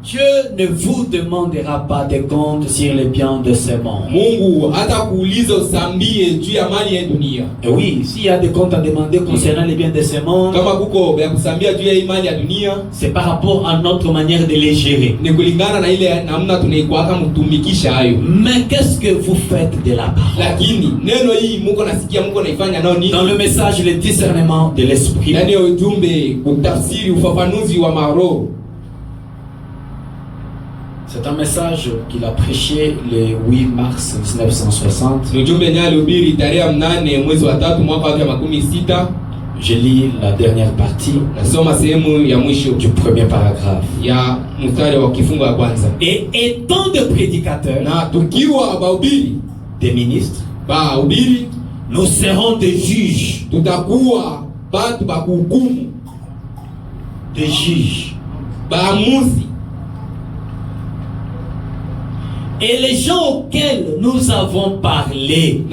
[SPEAKER 3] Dieu ne vous demandera pas de compte sur les biens de ce monde.
[SPEAKER 2] Mungu hata kuuliza usambie juu ya mali ya dunia.
[SPEAKER 3] Et oui, s'il y a des comptes à demander concernant les biens de ce monde,
[SPEAKER 2] kama kuko ya kusambia juu ya mali ya dunia,
[SPEAKER 3] c'est par rapport à notre manière de les gérer.
[SPEAKER 2] Ni kulingana na ile namna tunaikuaka mtumikisha hayo.
[SPEAKER 3] Mais qu'est-ce que vous faites de la parole?
[SPEAKER 2] Lakini neno hii Mungu nasikia Mungu anaifanya nao nini?
[SPEAKER 3] Dans le message, le discernement de l'esprit.
[SPEAKER 2] Yaani ujumbe, utafsiri, ufafanuzi wa maroho.
[SPEAKER 1] C'est un message qu'il a prêché le 8 mars 1960. Je lis la dernière partie du premier paragraphe.
[SPEAKER 3] Et étant de prédicateurs, des ministres, nous serons des juges. Des juges. Et les gens auxquels nous avons parlé,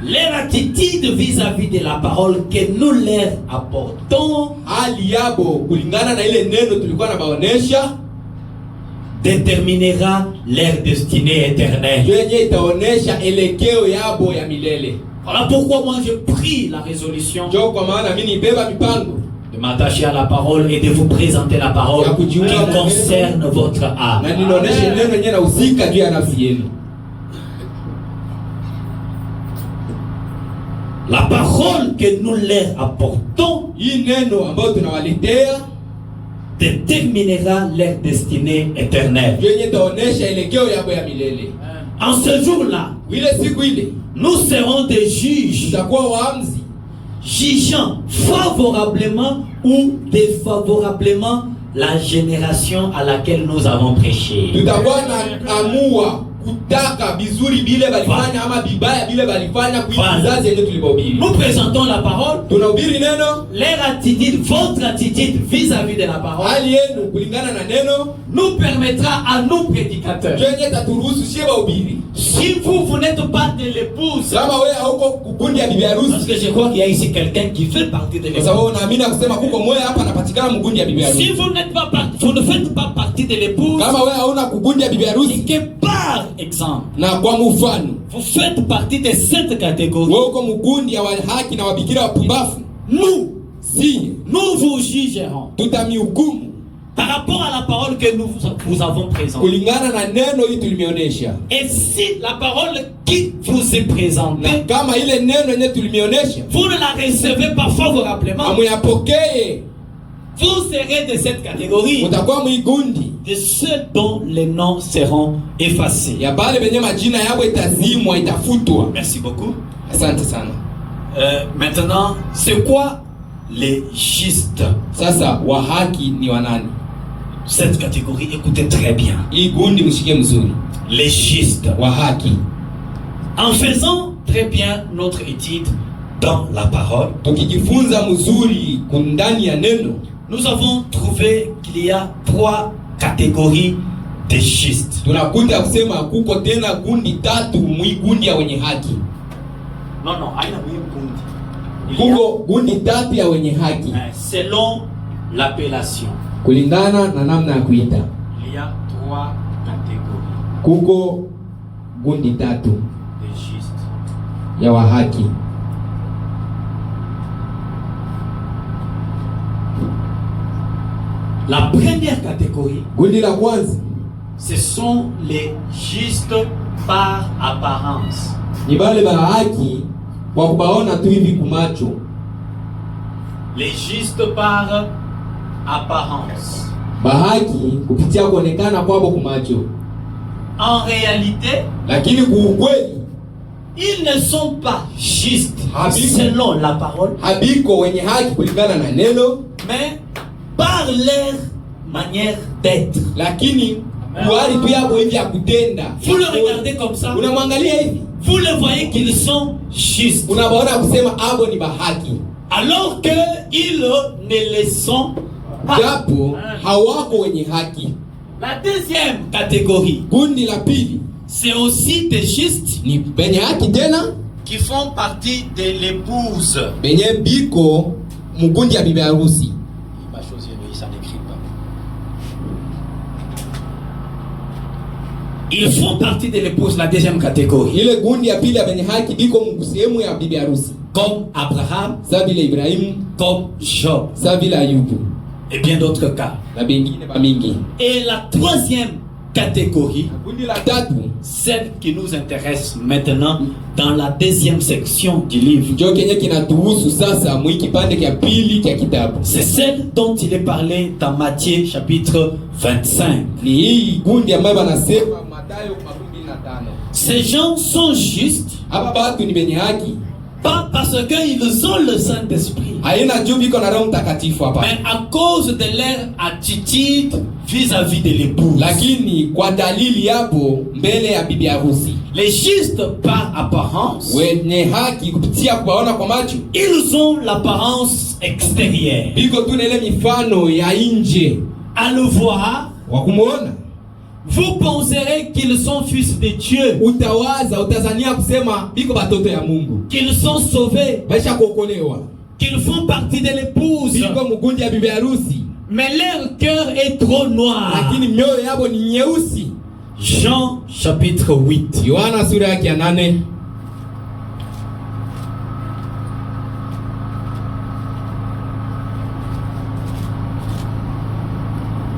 [SPEAKER 3] leur attitude vis-à-vis de la parole que nous leur apportons déterminera leur destinée éternelle. Voilà pourquoi moi je prie la résolution de m'attacher à la parole et de vous présenter la parole qui concerne votre âme. La parole que nous leur apportons déterminera leur destinée éternelle. En ce jour-là, nous serons des juges, jugeant favorablement ou défavorablement la génération à laquelle nous avons prêché. Nous présentons la parole, leur attitude, votre attitude vis-à-vis de la parole nous permettra à nous prédicateurs. Si vous n'êtes pas de l'épouse, parce que je crois qu'il y a ici quelqu'un qui fait partie de l'épouse. Si vous ne faites pas partie de l'épouse, c'est que par exemple, vous faites partie de cette catégorie. Nous vous jugerons par rapport à la parole que nous vous avons présentée. Et si la parole qui vous est présentée, vous ne la recevez pas favorablement, vous serez de cette catégorie, de ceux dont les noms seront effacés. Merci beaucoup. Maintenant, c'est quoi les justes? Cette catégorie, écoutez très bien. Les justes. En faisant très bien notre étude dans la parole, nous avons trouvé qu'il y a 3 catégories de justes. Non, selon l'appellation. Il y a 3 catégories.
[SPEAKER 2] gundi tatu
[SPEAKER 3] des justes.
[SPEAKER 2] ya wa haki.
[SPEAKER 3] La première catégorie,
[SPEAKER 2] Gundi la kwanza
[SPEAKER 3] ce sont les justes par apparence.
[SPEAKER 2] ni bale ba haki kwa kubaona tu hivi kumacho.
[SPEAKER 3] Les justes par apparence.
[SPEAKER 2] Ba haki kupitia kuonekana kwabo kumacho.
[SPEAKER 3] En réalité,
[SPEAKER 2] Lakini kuukweli
[SPEAKER 3] ils ne sont pas justes
[SPEAKER 2] Habiko.
[SPEAKER 3] selon la parole,
[SPEAKER 2] habiko wenye haki kulingana na neno,
[SPEAKER 3] mais par leur manière d'être.
[SPEAKER 2] lakini kuhari tu yabo hivi ya kutenda.
[SPEAKER 3] Vous le regardez comme ça,
[SPEAKER 2] Unamwangalia hivi,
[SPEAKER 3] vous le voyez qu'ils sont justes,
[SPEAKER 2] unabaona kusema abo ni bahaki,
[SPEAKER 3] alors que ils ne le sont pas.
[SPEAKER 2] japo hawako wenye haki.
[SPEAKER 3] La deuxième catégorie,
[SPEAKER 2] Kundi la pili
[SPEAKER 3] c'est aussi des justes
[SPEAKER 2] ni benye haki tena
[SPEAKER 3] qui font partie de l'épouse.
[SPEAKER 2] benye biko mkundi ya bibi harusi.
[SPEAKER 3] Ma chose ça n'écrit pas. Ils font partie de l'épouse, la deuxième catégorie.
[SPEAKER 2] Ile kundi ya pili ya benye haki biko sehemu ya bibi harusi,
[SPEAKER 3] Comme Abraham,
[SPEAKER 2] sa vile Ibrahimu,
[SPEAKER 3] comme Job,
[SPEAKER 2] sa vile Ayubu
[SPEAKER 3] et bien d'autres cas.
[SPEAKER 2] na bengine ba mingi.
[SPEAKER 3] Et la troisième catégorie,
[SPEAKER 2] Kundi la tatu
[SPEAKER 3] celle qui nous intéresse maintenant dans la deuxième section du livre,
[SPEAKER 2] ndio kenye kinatuhusu sasa mwi kipande kia pili kia kitabu.
[SPEAKER 3] c'est celle dont il est parlé dans Matthieu chapitre 25.
[SPEAKER 2] Ni hii kundi ambayo wanasema Mathayo 25.
[SPEAKER 3] Ces gens sont justes,
[SPEAKER 2] Hapa batu ni benye haki,
[SPEAKER 3] pas parce qu'ils ont le Saint-Esprit,
[SPEAKER 2] haina juu biko na Roho Mtakatifu hapa,
[SPEAKER 3] mais à cause de leur attitude vis-à-vis de l'épouse.
[SPEAKER 2] lakini kwa dalili yapo mbele ya bibi harusi.
[SPEAKER 3] Les justes par apparence,
[SPEAKER 2] Wenye haki kupitia kuwaona kwa macho
[SPEAKER 3] ils ont l'apparence extérieure.
[SPEAKER 2] biko tu na ile mifano ya nje
[SPEAKER 3] À le voir,
[SPEAKER 2] wa kumuona,
[SPEAKER 3] vous penserez qu'ils sont fils de Dieu,
[SPEAKER 2] utazania kusema biko batoto ya Mungu,
[SPEAKER 3] qu'ils sont sauvés,
[SPEAKER 2] baisha kuokolewa,
[SPEAKER 3] qu'ils font partie de l'épouse.
[SPEAKER 2] biko mkundi ya bibi harusi,
[SPEAKER 3] Mais leur cœur est trop noir.
[SPEAKER 2] lakini mioyo yabo ni nyeusi.
[SPEAKER 3] Jean chapitre 8.
[SPEAKER 2] Yohana sura yake ya 8.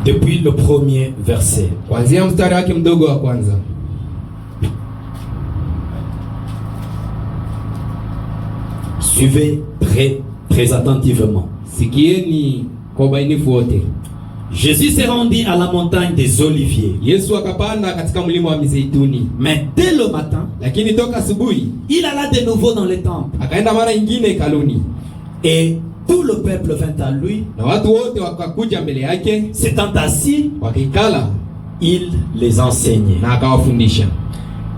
[SPEAKER 3] Depuis le premier verset.
[SPEAKER 2] Kuanzia mstari wake mdogo wa kwanza.
[SPEAKER 3] Suivez très attentivement.
[SPEAKER 2] Sikieni kwa ubainifu wote.
[SPEAKER 3] Jésus s'est rendu à la montagne des Oliviers.
[SPEAKER 2] Yesu akapanda katika mlima wa Mizeituni.
[SPEAKER 3] Mais dès le matin,
[SPEAKER 2] Lakini toka asubuhi
[SPEAKER 3] il alla de nouveau dans le temple.
[SPEAKER 2] akaenda mara nyingine hekaluni,
[SPEAKER 3] Et tout le peuple vint à lui.
[SPEAKER 2] na watu wote wakakuja mbele yake,
[SPEAKER 3] S'étant assis,
[SPEAKER 2] wakikala
[SPEAKER 3] il les enseignait.
[SPEAKER 2] na akawafundisha.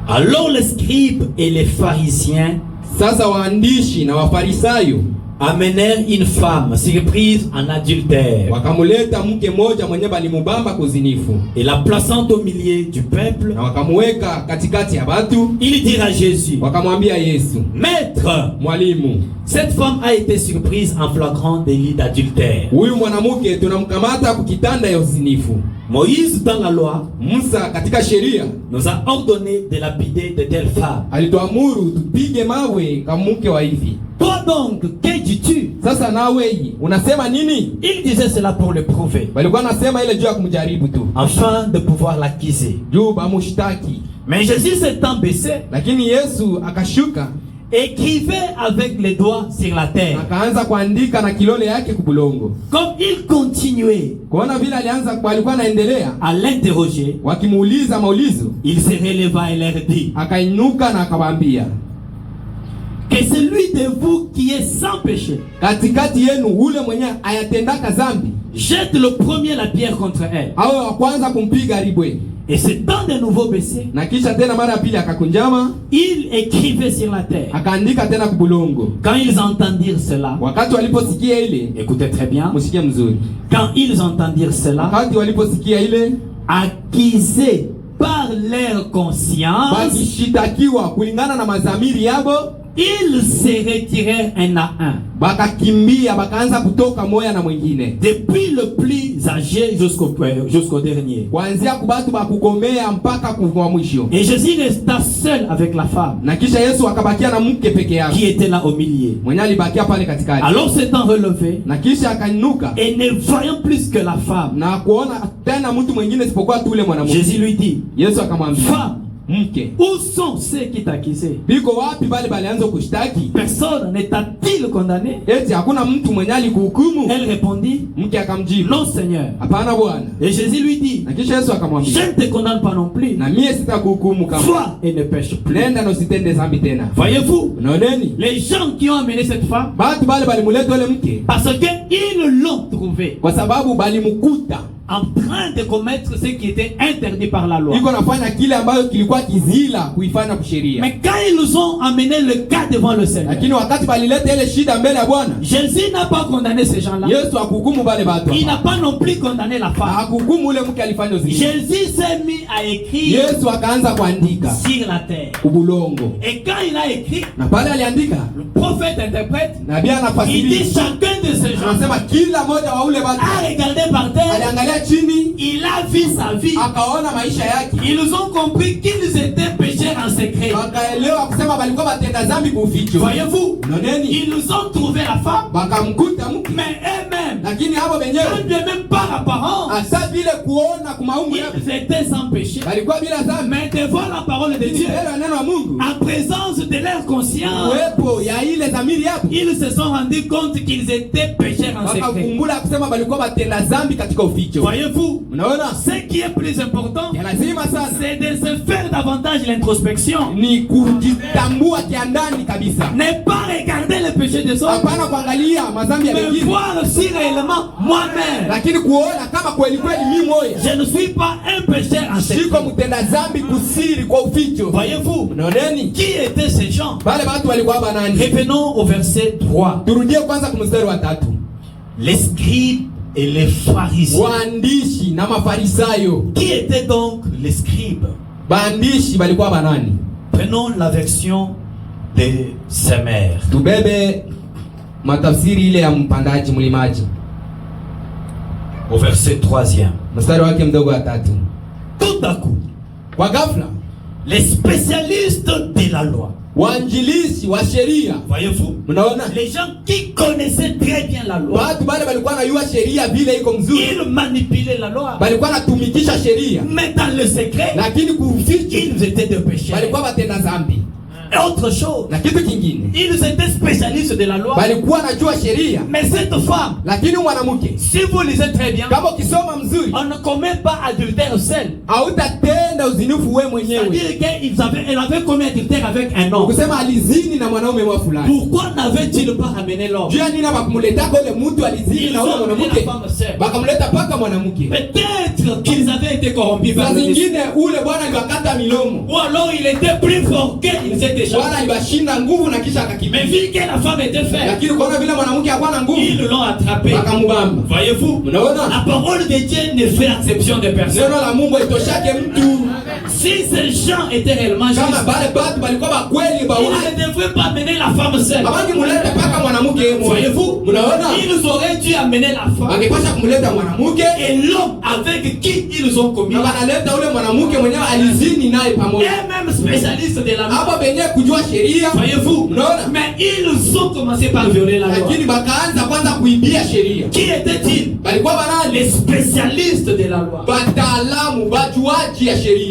[SPEAKER 3] Alors les scribes et les pharisiens
[SPEAKER 2] Sasa waandishi na wafarisayo
[SPEAKER 3] amenèrent une femme surprise en adultère
[SPEAKER 2] wakamuleta mke mmoja mwenye balimubamba kuzinifu,
[SPEAKER 3] et la plaçant au milieu du peuple,
[SPEAKER 2] na wakamuweka katikati ya watu,
[SPEAKER 3] il dit à Jésus:
[SPEAKER 2] wakamwambia Yesu,
[SPEAKER 3] Maître,
[SPEAKER 2] Mwalimu,
[SPEAKER 3] cette femme a été surprise en flagrant délit d'adultère.
[SPEAKER 2] huyu mwanamke tunamkamata kukitanda ya uzinifu.
[SPEAKER 3] Moïse dans la loi
[SPEAKER 2] Musa katika sheria
[SPEAKER 3] nous a ordonné de lapider de telles femmes.
[SPEAKER 2] alituamuru tupige mawe kama mke wa hivi.
[SPEAKER 3] Toi donc, que dis-tu?
[SPEAKER 2] Sasa nawe unasema nini?
[SPEAKER 3] Il disait cela pour le prouver,
[SPEAKER 2] Walikuwa nasema ile juu ya kumjaribu tu,
[SPEAKER 3] afin de pouvoir l'accuser.
[SPEAKER 2] juu bamushtaki.
[SPEAKER 3] Mais Jésus s'étant baissé,
[SPEAKER 2] Lakini Yesu akashuka
[SPEAKER 3] écrivait avec les doigts sur la terre.
[SPEAKER 2] akaanza kuandika na kilole yake kubulongo.
[SPEAKER 3] Comme il continuait
[SPEAKER 2] Kuona vile alikuwa anaendelea,
[SPEAKER 3] à l'interroger,
[SPEAKER 2] wakimuuliza maulizo,
[SPEAKER 3] il se releva et leur dit:
[SPEAKER 2] akainuka na akawaambia,
[SPEAKER 3] que celui de vous qui est sans péché
[SPEAKER 2] katikati yenu ule mwenye ayatendaka zambi
[SPEAKER 3] jette le premier la pierre contre elle.
[SPEAKER 2] awe wa kwanza kumpiga ribwe.
[SPEAKER 3] Et s'étant de nouveau baissé,
[SPEAKER 2] Na kisha tena mara ya pili akakunjama,
[SPEAKER 3] il écrivait sur la terre.
[SPEAKER 2] akaandika tena kubulongo.
[SPEAKER 3] Quand ils entendirent cela,
[SPEAKER 2] Wakati waliposikia ile,
[SPEAKER 3] écoutez très bien,
[SPEAKER 2] musikie mzuri.
[SPEAKER 3] quand ils entendirent cela,
[SPEAKER 2] Wakati waliposikia ile,
[SPEAKER 3] accusés par leur conscience,
[SPEAKER 2] wakishitakiwa kulingana na mazamiri yabo,
[SPEAKER 3] ils se retirèrent un à un.
[SPEAKER 2] Bakakimbia, bakaanza kutoka moya na mwingine.
[SPEAKER 3] Depuis le plus âgé jusqu'au dernier.
[SPEAKER 2] Kuanzia kubatu bakugomea mpaka kwa mwisho.
[SPEAKER 3] Et Jésus resta seul avec la femme.
[SPEAKER 2] Na kisha Yesu akabakia na mke peke yake.
[SPEAKER 3] Qui était là au milieu.
[SPEAKER 2] Mwenye alibakia pale katikati.
[SPEAKER 3] Alors s'étant relevé.
[SPEAKER 2] Na kisha akainuka.
[SPEAKER 3] Et ne voyant plus que la femme.
[SPEAKER 2] Na kuona tena mtu mwingine isipokuwa tu ule mwanamke.
[SPEAKER 3] Jésus lui dit.
[SPEAKER 2] Yesu akamwambia.
[SPEAKER 3] Femme.
[SPEAKER 2] Mke.
[SPEAKER 3] Où sont ceux qui t'accusaient?
[SPEAKER 2] Biko wapi bale balianza kushtaki?
[SPEAKER 3] Personne ne t'a-t-il condamné?
[SPEAKER 2] Eti hakuna mtu mwenye alikuhukumu?
[SPEAKER 3] Elle répondit.
[SPEAKER 2] Mke akamjibu.
[SPEAKER 3] Non Seigneur.
[SPEAKER 2] Hapana Bwana.
[SPEAKER 3] Et Jésus lui dit.
[SPEAKER 2] Na kisha Yesu akamwambia.
[SPEAKER 3] Je ne te condamne pas non plus.
[SPEAKER 2] Na mie sitakuhukumu kama.
[SPEAKER 3] Va et ne pêche plus.
[SPEAKER 2] Nenda na usitende dhambi tena.
[SPEAKER 3] Voyez-vous?
[SPEAKER 2] Unaoneni?
[SPEAKER 3] Les gens qui ont amené cette femme.
[SPEAKER 2] Batu bale balimuleta ule mke.
[SPEAKER 3] Parce que ils l'ont trouvé.
[SPEAKER 2] Kwa sababu balimukuta
[SPEAKER 3] en train de commettre ce qui était interdit par la loi.
[SPEAKER 2] Iko nafanya kile ambayo kilikuwa kizila kuifanya kusheria.
[SPEAKER 3] Mais quand ils nous ont amené le cas devant le Seigneur.
[SPEAKER 2] Lakini wakati balileta ile shida mbele ya Bwana.
[SPEAKER 3] Jésus n'a pas condamné ces gens-là.
[SPEAKER 2] Yesu hakuhukumu bale batu.
[SPEAKER 3] Il n'a pas non plus condamné la femme.
[SPEAKER 2] Hakuhukumu ule mke alifanya uzini.
[SPEAKER 3] Jésus s'est mis à écrire.
[SPEAKER 2] Yesu akaanza kuandika
[SPEAKER 3] sur la terre.
[SPEAKER 2] Ubulongo.
[SPEAKER 3] Et quand il a écrit,
[SPEAKER 2] na pale aliandika,
[SPEAKER 3] le prophète interprète.
[SPEAKER 2] Nabii anafasiri.
[SPEAKER 3] Il dit chacun de ces gens.
[SPEAKER 2] Anasema kila mmoja wa ule batu
[SPEAKER 3] a regardé par terre.
[SPEAKER 2] Aliangalia chini.
[SPEAKER 3] Il a vu sa vie.
[SPEAKER 2] Akaona maisha yake.
[SPEAKER 3] Ils ont compris qu'ils étaient pécheurs en secret.
[SPEAKER 2] Wakaelewa kusema balikuwa batenda dhambi kuficho.
[SPEAKER 3] Voyez-vous?
[SPEAKER 2] Noneni.
[SPEAKER 3] Ils nous ont trouvé la femme.
[SPEAKER 2] Bakamkuta mke.
[SPEAKER 3] Mais eux-mêmes.
[SPEAKER 2] Lakini hapo wenyewe.
[SPEAKER 3] Même par apparence.
[SPEAKER 2] Asa vile kuona kumaumbu yao.
[SPEAKER 3] Ils étaient sans péché.
[SPEAKER 2] Balikuwa bila dhambi.
[SPEAKER 3] Mais devant la parole de Dieu.
[SPEAKER 2] Neno la Mungu.
[SPEAKER 3] En présence de leur conscience.
[SPEAKER 2] Uwepo ya ile dhamiri yao.
[SPEAKER 3] Ils se sont rendus compte qu'ils étaient pécheurs en secret.
[SPEAKER 2] Wakakumbula kusema balikuwa batenda dhambi katika uficho.
[SPEAKER 3] Voyez-vous?
[SPEAKER 2] Unaona?
[SPEAKER 3] Ce qui est plus important,
[SPEAKER 2] c'est
[SPEAKER 3] de se faire davantage l'introspection.
[SPEAKER 2] Ni kujitambua kiandani kabisa.
[SPEAKER 3] Ne pas regarder le péché des autres.
[SPEAKER 2] Hapana kuangalia madhambi ya wengine.
[SPEAKER 3] Mais voir si réellement moi-même.
[SPEAKER 2] Lakini kuona kama kweli kweli mimi moyo.
[SPEAKER 3] Je ne suis pas un pécheur en secret.
[SPEAKER 2] Siko mtenda dhambi kusiri kwa uficho.
[SPEAKER 3] Voyez-vous?
[SPEAKER 2] Unaoneni?
[SPEAKER 3] Qui étaient ces gens?
[SPEAKER 2] Wale watu walikuwa banani?
[SPEAKER 3] Revenons au verset 3.
[SPEAKER 2] Turudie kwanza kwa mstari wa 3.
[SPEAKER 3] Les scribes et les pharisiens.
[SPEAKER 2] Waandishi na mafarisayo.
[SPEAKER 3] Qui étaient donc les scribes?
[SPEAKER 2] Waandishi walikuwa banani?
[SPEAKER 3] Prenons la version de Semer.
[SPEAKER 2] Tubebe matafsiri ile ya mpandaji mlimaji.
[SPEAKER 3] Au verset 3e.
[SPEAKER 2] Mstari wake mdogo wa 3.
[SPEAKER 3] Tout à coup,
[SPEAKER 2] kwa ghafla,
[SPEAKER 3] les spécialistes de la loi.
[SPEAKER 2] Waanjilishi wa sheria.
[SPEAKER 3] Voyez-vous?
[SPEAKER 2] Mnaona?
[SPEAKER 3] Les gens qui connaissaient très bien la loi.
[SPEAKER 2] Watu wale walikuwa wanajua sheria vile iko mzuri.
[SPEAKER 3] Ils manipulaient la loi.
[SPEAKER 2] Walikuwa wanatumikisha sheria.
[SPEAKER 3] Mais dans le secret,
[SPEAKER 2] lakini kuficha,
[SPEAKER 3] ils étaient des pécheurs.
[SPEAKER 2] Walikuwa watenda dhambi.
[SPEAKER 3] Et autre chose,
[SPEAKER 2] na kitu kingine,
[SPEAKER 3] ils étaient spécialistes de la loi.
[SPEAKER 2] Walikuwa wanajua sheria.
[SPEAKER 3] Mais cette femme,
[SPEAKER 2] lakini mwanamke,
[SPEAKER 3] si vous lisez très bien,
[SPEAKER 2] kama ukisoma mzuri,
[SPEAKER 3] on ne commet pas adultère seul.
[SPEAKER 2] Hautatenda uzinifu wewe mwenyewe.
[SPEAKER 3] C'est-à-dire qu'elle avait commis adultère avec un homme.
[SPEAKER 2] Ukisema alizini na mwanaume wa fulani.
[SPEAKER 3] Pourquoi n'avait-il pas amené l'homme?
[SPEAKER 2] Jua nini bakumleta kwa ile mtu alizini na yule mwanamke? Bakamleta paka mwanamke.
[SPEAKER 3] Peut-être qu'ils avaient été corrompus par
[SPEAKER 2] le zingine ule bwana aliwakata milomo.
[SPEAKER 3] Ou alors il était plus fort qu'ils étaient.
[SPEAKER 2] Bwana alibashinda nguvu na kisha akakimbia.
[SPEAKER 3] Mais vu que la femme était faible,
[SPEAKER 2] lakini kwa vile mwanamke hakuwa na nguvu,
[SPEAKER 3] ils l'ont attrapé.
[SPEAKER 2] Bakamubamba.
[SPEAKER 3] Voyez-vous?
[SPEAKER 2] Unaona?
[SPEAKER 3] La parole de Dieu ne fait exception de personne.
[SPEAKER 2] Neno la Mungu itoshake mtu.
[SPEAKER 3] Si ces gens étaient réellement justes,
[SPEAKER 2] ils
[SPEAKER 3] ne devraient pas amener la femme seule. Voyez-vous? Ils auraient dû amener la femme et l'homme avec qui ils ont commis. Et même spécialiste de la loi. Voyez-vous? Mais ils ont commencé par violer la loi. Qui étaient-ils? Les spécialistes de la loi.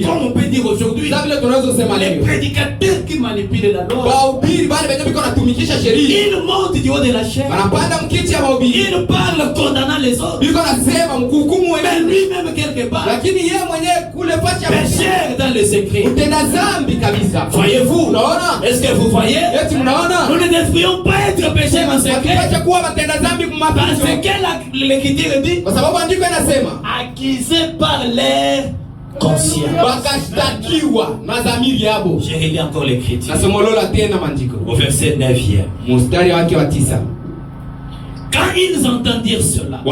[SPEAKER 3] Comme on peut dire aujourd'hui, les prédicateurs qui manipulent la loi, ils montent du haut de la chair, ils parlent condamnant les autres, mais lui-même quelque part pécheur dans le secret. Voyez-vous? Est-ce que vous voyez? Nous ne devrions pas être pécheurs en secret, parce que l'Écriture dit accusés par l'air conscient. Je relis encore l'Écriture au verset 9e. Quand ils entendirent cela,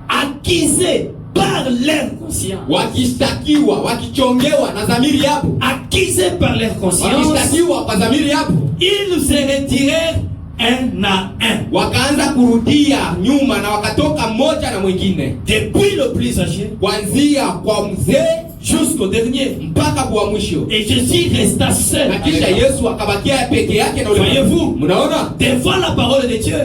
[SPEAKER 3] accusés par leur conscience.
[SPEAKER 2] Wakishtakiwa, wakichongewa na dhamiri yao.
[SPEAKER 3] Accusés par leur conscience.
[SPEAKER 2] Wakishtakiwa kwa dhamiri yao.
[SPEAKER 3] Ils se retirèrent un à un.
[SPEAKER 2] Wakaanza kurudia nyuma na wakatoka mmoja na mwingine.
[SPEAKER 3] Depuis le plus âgé,
[SPEAKER 2] kuanzia kwa mzee
[SPEAKER 3] jusqu'au dernier,
[SPEAKER 2] mpaka kwa mwisho.
[SPEAKER 3] Et Jésus resta seul.
[SPEAKER 2] Na kisha Yesu akabakia peke yake na
[SPEAKER 3] voyez-vous,
[SPEAKER 2] mnaona,
[SPEAKER 3] devant la parole de Dieu,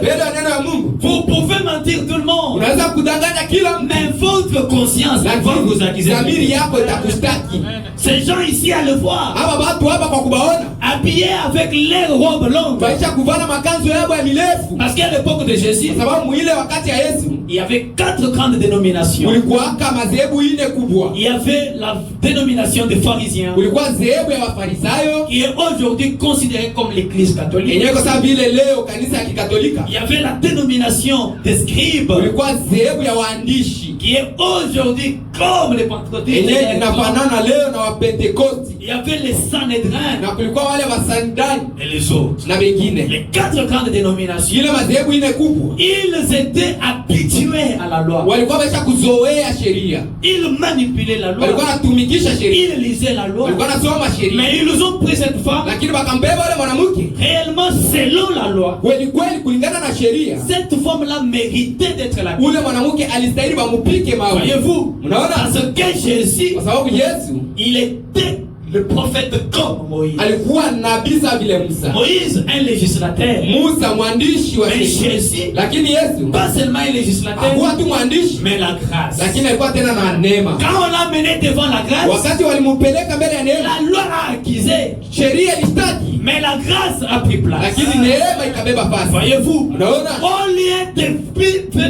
[SPEAKER 3] vous pouvez mentir tout le monde,
[SPEAKER 2] unaweza kudanganya kila mtu,
[SPEAKER 3] mais votre conscience va vous accuser.
[SPEAKER 2] Dhamiri yako itakushtaki.
[SPEAKER 3] Ces gens ici à le voir,
[SPEAKER 2] hapa watu hapa kwa kubaona,
[SPEAKER 3] habillés avec leurs robes longues,
[SPEAKER 2] baisha kuvana makanzu yao ya mirefu.
[SPEAKER 3] Parce qu'à l'époque de Jésus,
[SPEAKER 2] sababu ile wakati ya Yesu,
[SPEAKER 3] il y avait 4 grandes dénominations.
[SPEAKER 2] Kulikuwa kama madhehebu 4 kubwa.
[SPEAKER 3] Il y avait la dénomination des pharisiens,
[SPEAKER 2] kulikuwa dhehebu ya Wafarisayo,
[SPEAKER 3] qui est aujourd'hui considérée comme l'église catholique.
[SPEAKER 2] Yenyewe kwa sababu ile leo kanisa ya Kikatolika.
[SPEAKER 3] Il y avait la dénomination des scribes,
[SPEAKER 2] kulikuwa dhehebu ya waandishi,
[SPEAKER 3] qui est aujourd'hui comme les pentecôtistes.
[SPEAKER 2] Yenyewe inafanana leo na Wapentekosti.
[SPEAKER 3] Il y avait les Sanhédrins,
[SPEAKER 2] na kulikuwa wale Wasanhedrin
[SPEAKER 3] et les autres,
[SPEAKER 2] na wengine.
[SPEAKER 3] Les 4 grandes dénominations,
[SPEAKER 2] ile madhehebu 4 kubwa,
[SPEAKER 3] ils étaient habitués à la loi.
[SPEAKER 2] Walikuwa wamesha kuzoea sheria.
[SPEAKER 3] Ils manipulaient la loi.
[SPEAKER 2] Walikuwa wanatumikisha sheria.
[SPEAKER 3] Ils lisaient la loi.
[SPEAKER 2] Walikuwa wanasoma sheria.
[SPEAKER 3] Mais ils ont pris cette femme,
[SPEAKER 2] lakini wakambeba wale mwanamke
[SPEAKER 3] réellement selon la loi.
[SPEAKER 2] Kweli kweli kulingana na sheria.
[SPEAKER 3] Cette femme-là méritait d'être la
[SPEAKER 2] ule mwanamke alistahili bamupike mawe.
[SPEAKER 3] Voyez-vous,
[SPEAKER 2] mnaona,
[SPEAKER 3] parce que Jésus,
[SPEAKER 2] kwa sababu Yesu,
[SPEAKER 3] il était le prophète comme Moïse.
[SPEAKER 2] Alikuwa nabii sawa vile Musa.
[SPEAKER 3] Moïse, un législateur.
[SPEAKER 2] Musa mwandishi wa
[SPEAKER 3] sheria. Jésus,
[SPEAKER 2] lakini Yesu,
[SPEAKER 3] pas seulement un législateur,
[SPEAKER 2] hakuwa tu mwandishi,
[SPEAKER 3] mais la grâce.
[SPEAKER 2] lakini alikuwa tena na neema.
[SPEAKER 3] Quand on l'a mené devant la grâce,
[SPEAKER 2] wakati walimupeleka mbele ya neema,
[SPEAKER 3] la loi l'a accusé,
[SPEAKER 2] sheria ilistaki,
[SPEAKER 3] mais la grâce a pris place.
[SPEAKER 2] lakini neema ikabeba fasi.
[SPEAKER 3] Voyez-vous,
[SPEAKER 2] unaona,
[SPEAKER 3] au lieu de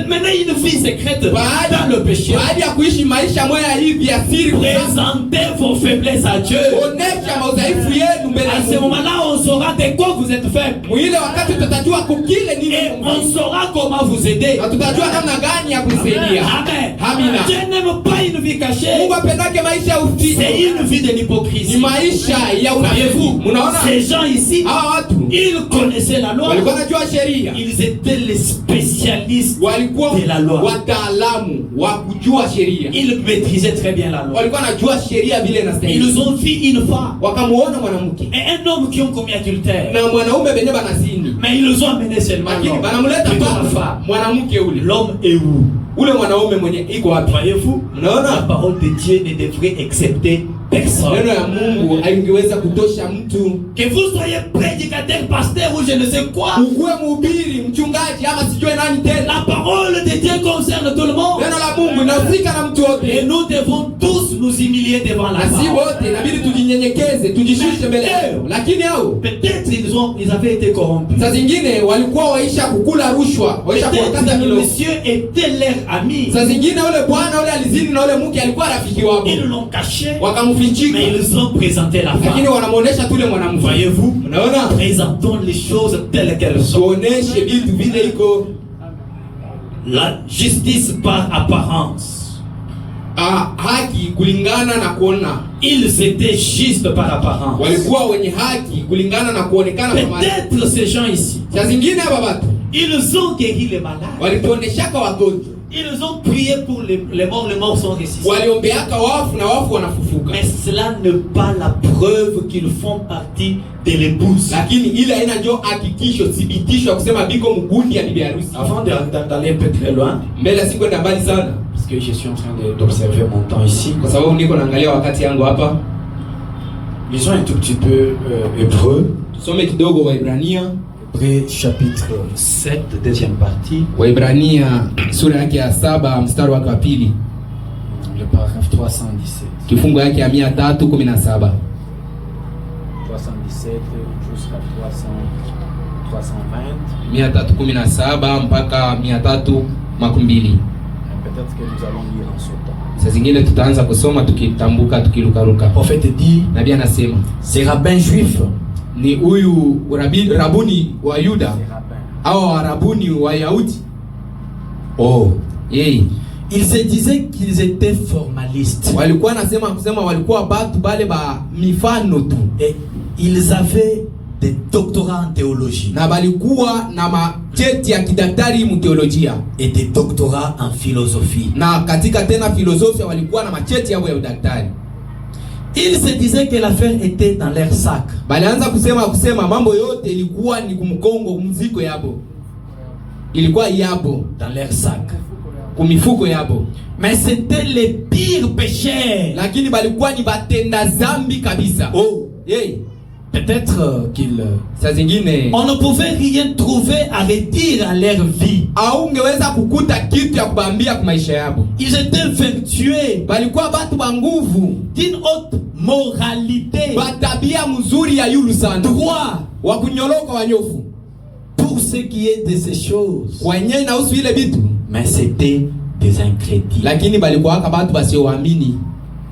[SPEAKER 3] mener une vie secrète dans le péché,
[SPEAKER 2] baada ya kuishi maisha moya hivi ya siri,
[SPEAKER 3] présentez vos faiblesses à Dieu.
[SPEAKER 2] onesha maudhaifu yenu mbele ya
[SPEAKER 3] À ce moment-là, on saura de quoi vous êtes faible.
[SPEAKER 2] Mwile wakati tutajua kukile nini,
[SPEAKER 3] et on saura comment vous aider.
[SPEAKER 2] Na tutajua namna gani ya kusaidia.
[SPEAKER 3] Amen.
[SPEAKER 2] Amina.
[SPEAKER 3] Dieu n'aime pas une vie cachée.
[SPEAKER 2] Mungu apendake maisha ya uficho.
[SPEAKER 3] C'est une vie de l'hypocrisie.
[SPEAKER 2] Ni maisha ya
[SPEAKER 3] voyez-vous,
[SPEAKER 2] mnaona,
[SPEAKER 3] ces gens ici,
[SPEAKER 2] hawa watu
[SPEAKER 3] ils connaissaient la loi.
[SPEAKER 2] Walikuwa wanajua sheria.
[SPEAKER 3] Ils étaient les spécialistes de la loi.
[SPEAKER 2] Wataalamu wa kujua sheria.
[SPEAKER 3] Ils maîtrisaient très bien la loi.
[SPEAKER 2] Walikuwa wanajua sheria vile inastahili.
[SPEAKER 3] Ils ont vu une femme,
[SPEAKER 2] wakamuona mwanamke
[SPEAKER 3] et un homme qui ont commis adultère,
[SPEAKER 2] na mwanaume benye banazini,
[SPEAKER 3] mais ils ont amené seulement
[SPEAKER 2] lakini banamuleta papa mwanamke ule.
[SPEAKER 3] L'homme est où?
[SPEAKER 2] Ule mwanaume mwenye iko wapi?
[SPEAKER 3] Voyez-vous, la parole de Dieu ne devrait accepter personne.
[SPEAKER 2] Neno ya Mungu haingeweza kutosha mtu.
[SPEAKER 3] Que vous soyez prédicateur, pasteur ou je ne sais quoi,
[SPEAKER 2] ukuwe mhubiri, mchungaji ama sijue nani tena,
[SPEAKER 3] la parole de Dieu concerne tout le monde.
[SPEAKER 2] Neno la Mungu linahusika na mtu wote.
[SPEAKER 3] Et nous devons tous nous humilier devant la
[SPEAKER 2] parole. Si wote inabidi tujinyenyekeze, tujishushe mbele yao. Lakini hao
[SPEAKER 3] peut-être ils avaient été corrompus.
[SPEAKER 2] Saa zingine walikuwa waisha kukula rushwa, waisha kuokata
[SPEAKER 3] milo. Monsieur était leur ami.
[SPEAKER 2] Saa zingine ule bwana ule alizini na ule mke alikuwa rafiki wao.
[SPEAKER 3] Ils l'ont caché.
[SPEAKER 2] Wakamfichika.
[SPEAKER 3] Mais ils ont présenté la femme.
[SPEAKER 2] Lakini wanamuonesha tu ule mwanamke.
[SPEAKER 3] Voyez-vous?
[SPEAKER 2] Unaona?
[SPEAKER 3] Présentons les choses telles qu'elles sont.
[SPEAKER 2] Tuoneshe vitu vile iko.
[SPEAKER 3] La justice par apparence.
[SPEAKER 2] Haki kulingana na kuona.
[SPEAKER 3] Ils étaient justes par apparence.
[SPEAKER 2] Walikuwa wenye haki kulingana na kuonekana
[SPEAKER 3] kwa maana. Peut-être ces gens ici.
[SPEAKER 2] Saa zingine hapa watu.
[SPEAKER 3] Ils ont guéri les malades.
[SPEAKER 2] Walituoneshaka wagonjwa.
[SPEAKER 3] Ils ont prié pour les morts sont ressuscités.
[SPEAKER 2] Waliombeaka wafu na wafu wanafufuka.
[SPEAKER 3] Mais cela n'est pas la preuve qu'ils font partie de l'épouse.
[SPEAKER 2] Lakini ile haina ndio hakikisho, thibitisho ya kusema biko mgundi ya bibi harusi.
[SPEAKER 3] Avant d'aller un peu très loin,
[SPEAKER 2] mbele siku enda mbali sana,
[SPEAKER 1] parce que je suis en train d'observer mon temps ici.
[SPEAKER 2] Kwa sababu niko naangalia wakati yangu hapa.
[SPEAKER 1] Lisons un tout petit peu Hébreu.
[SPEAKER 2] Tusome kidogo Waebrania.
[SPEAKER 1] Hébreu chapitre 7, deuxième partie.
[SPEAKER 2] Waebrania sura yake ya 7 mstari wa pili.
[SPEAKER 1] Le paragraphe 317.
[SPEAKER 2] Kifungu yake ya 317.
[SPEAKER 1] 317 jusqu'à 320.
[SPEAKER 2] 317 mpaka 320.
[SPEAKER 1] Peut-être que nous allons lire en sautant.
[SPEAKER 2] Saa zingine tutaanza kusoma tukitambuka tukirukaruka.
[SPEAKER 1] Prophète dit,
[SPEAKER 2] nabii anasema,
[SPEAKER 1] ces rabbins juifs
[SPEAKER 2] ni huyu rabuni wa Yuda au warabuni wa Yahudi.
[SPEAKER 1] Oh,
[SPEAKER 2] yeye
[SPEAKER 1] ils se disaient qu'ils étaient formalistes.
[SPEAKER 2] Walikuwa nasema kusema walikuwa batu bale ba mifano tu.
[SPEAKER 1] Et ils avaient
[SPEAKER 3] des doctorats en théologie.
[SPEAKER 2] Na balikuwa na macheti ya kidaktari mu teolojia.
[SPEAKER 3] Et des doctorats en philosophie.
[SPEAKER 2] Na katika tena filosofia walikuwa na macheti yao ya udaktari.
[SPEAKER 3] Ils se disaient que l'affaire était dans leur sac.
[SPEAKER 2] Balianza kusema mambo yote ilikuwa ni kumkongo mziko yabo. Ilikuwa yabo
[SPEAKER 3] dans leur sac.
[SPEAKER 2] Kumifuko yabo.
[SPEAKER 3] Mais c'était les pires pécheurs.
[SPEAKER 2] Lakini balikuwa ni batenda zambi kabisa.
[SPEAKER 3] Oh,
[SPEAKER 2] hey.
[SPEAKER 3] Peut-être qu'ils
[SPEAKER 2] on
[SPEAKER 3] ne pouvait rien trouver à redire à leur vie.
[SPEAKER 2] Haungeweza kukuta kitu ya kubambia kwa maisha yabo.
[SPEAKER 3] Ils étaient vertueux.
[SPEAKER 2] Balikuwa batu ba nguvu,
[SPEAKER 3] d'une haute moralité.
[SPEAKER 2] Batabia mzuri ya yulu sana.
[SPEAKER 3] Droit.
[SPEAKER 2] Wa kunyoloka wanyofu.
[SPEAKER 3] Pour ce qui est de ces choses.
[SPEAKER 2] Wenye na usu ile bitu.
[SPEAKER 3] Mais c'était des incrédules.
[SPEAKER 2] Lakini balikuwa batu basioamini.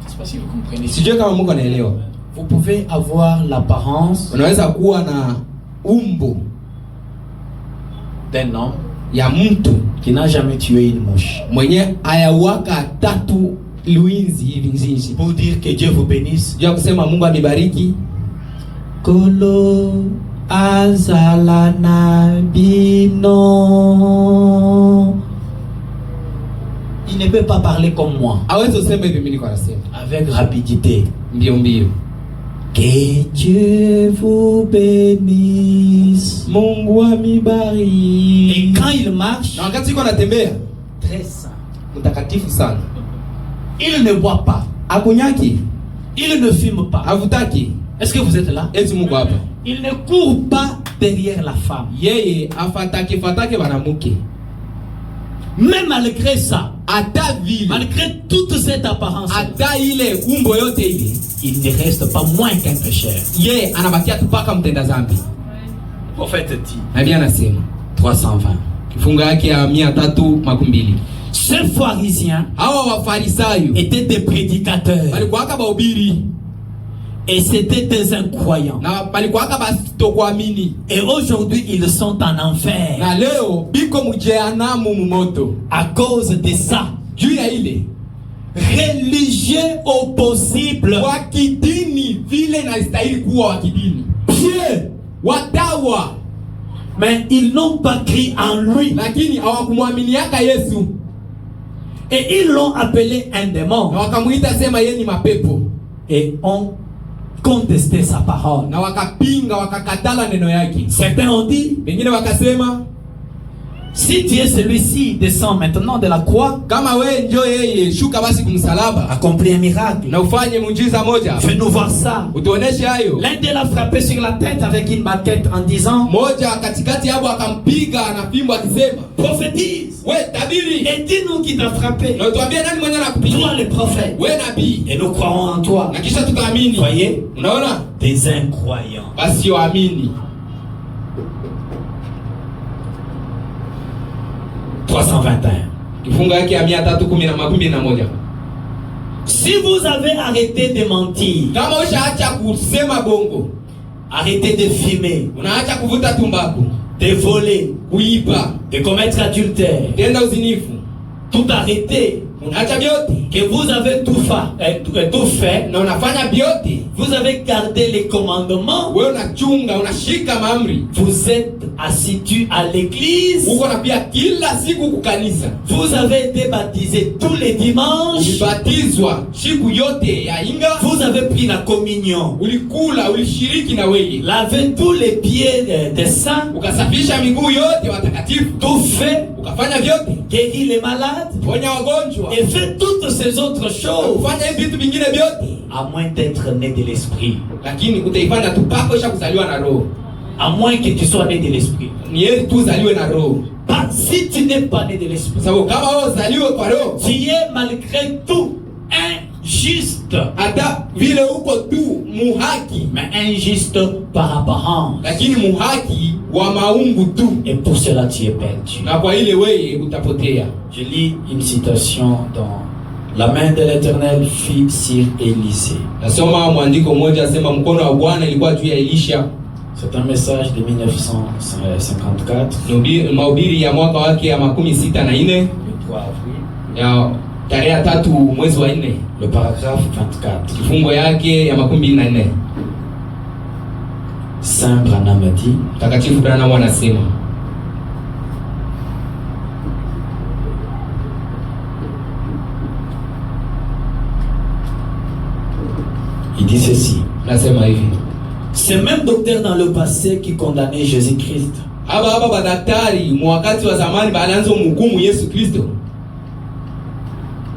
[SPEAKER 3] C'est pas si vous comprenez.
[SPEAKER 2] Sijue kama Mungu anaelewa.
[SPEAKER 3] Vous pouvez avoir l'apparence
[SPEAKER 2] unaweza kuwa na umbo
[SPEAKER 3] d'un homme
[SPEAKER 2] ya mtu
[SPEAKER 3] qui n'a jamais tué une mouche,
[SPEAKER 2] mwenye ayawaka tatu luinzi hivi nzinzi,
[SPEAKER 3] pour dire que Dieu vous bénisse,
[SPEAKER 2] ya kusema Mungu amibariki.
[SPEAKER 3] Kolo azala nabino. Il ne peut pas parler comme moi.
[SPEAKER 2] Avec
[SPEAKER 3] rapidité.
[SPEAKER 2] Mbio mbio.
[SPEAKER 3] Que Dieu vous bénisse.
[SPEAKER 2] Mungu amibariki.
[SPEAKER 3] Et quand il marche,
[SPEAKER 2] très saint, mtakatifu sana.
[SPEAKER 3] Il ne boit pas.
[SPEAKER 2] Akunyaki.
[SPEAKER 3] Il ne fume pas.
[SPEAKER 2] Avutaki.
[SPEAKER 3] Est-ce que vous êtes là? Il ne court pas derrière la femme.
[SPEAKER 2] Yeye afataki banamuke.
[SPEAKER 3] Mais malgré ça,
[SPEAKER 2] malgré
[SPEAKER 3] toute cette apparence,
[SPEAKER 2] il
[SPEAKER 3] ne reste pas moins qu'un pécheur.
[SPEAKER 2] Le prophète dit 320.
[SPEAKER 3] Ces pharisiens étaient des prédicateurs. Et c'était des incroyants. Et aujourd'hui, ils sont en enfer. À cause de ça. Religieux au possible. Pieux. Mais ils n'ont pas cru en lui. Et ils l'ont appelé un démon. Et on contester sa parole. Certains ont dit, si tu es celui-ci, descends maintenant de la croix, accomplis un miracle, fais-nous voir ça. L'un d'eux l'a frappé sur la tête avec une baguette en disant, prophétise et dis-nous qui t'a frappé. Toi le prophète, et nous croirons en toi. Voyez, des incroyants. 321. Si vous avez arrêté de mentir, arrêtez de fumer, de voler, de commettre adultère, tout arrêter, que vous avez tout fait, vous avez gardé les commandements, vous êtes assidus à l'église, vous avez été baptisés tous les dimanches, vous avez pris la communion, lavez tous les pieds des saints, tout fait, guérir les malades, et fait toutes ces autres choses, à moins d'être né de l'esprit. À moins que tu sois né de l'esprit. Si tu n'es pas né de l'esprit, tu es malgré tout injuste. Mais injuste par apparence. Et pour cela tu es perdu. Je lis une citation dans La main de l'Éternel fut sur Élisée. C'est un message de 1954. Le
[SPEAKER 2] 3 avril.
[SPEAKER 3] Le paragraphe 24.
[SPEAKER 1] Saint Branham dit,
[SPEAKER 2] Mtakatifu Branham anasema,
[SPEAKER 1] il dit ceci.
[SPEAKER 2] Nasema hivi.
[SPEAKER 1] Ce même docteur dans le passé qui condamnait Jésus-Christ,
[SPEAKER 2] Aba badaktari mwakati wa zamani balanzo mhukumu Yesu Kristo,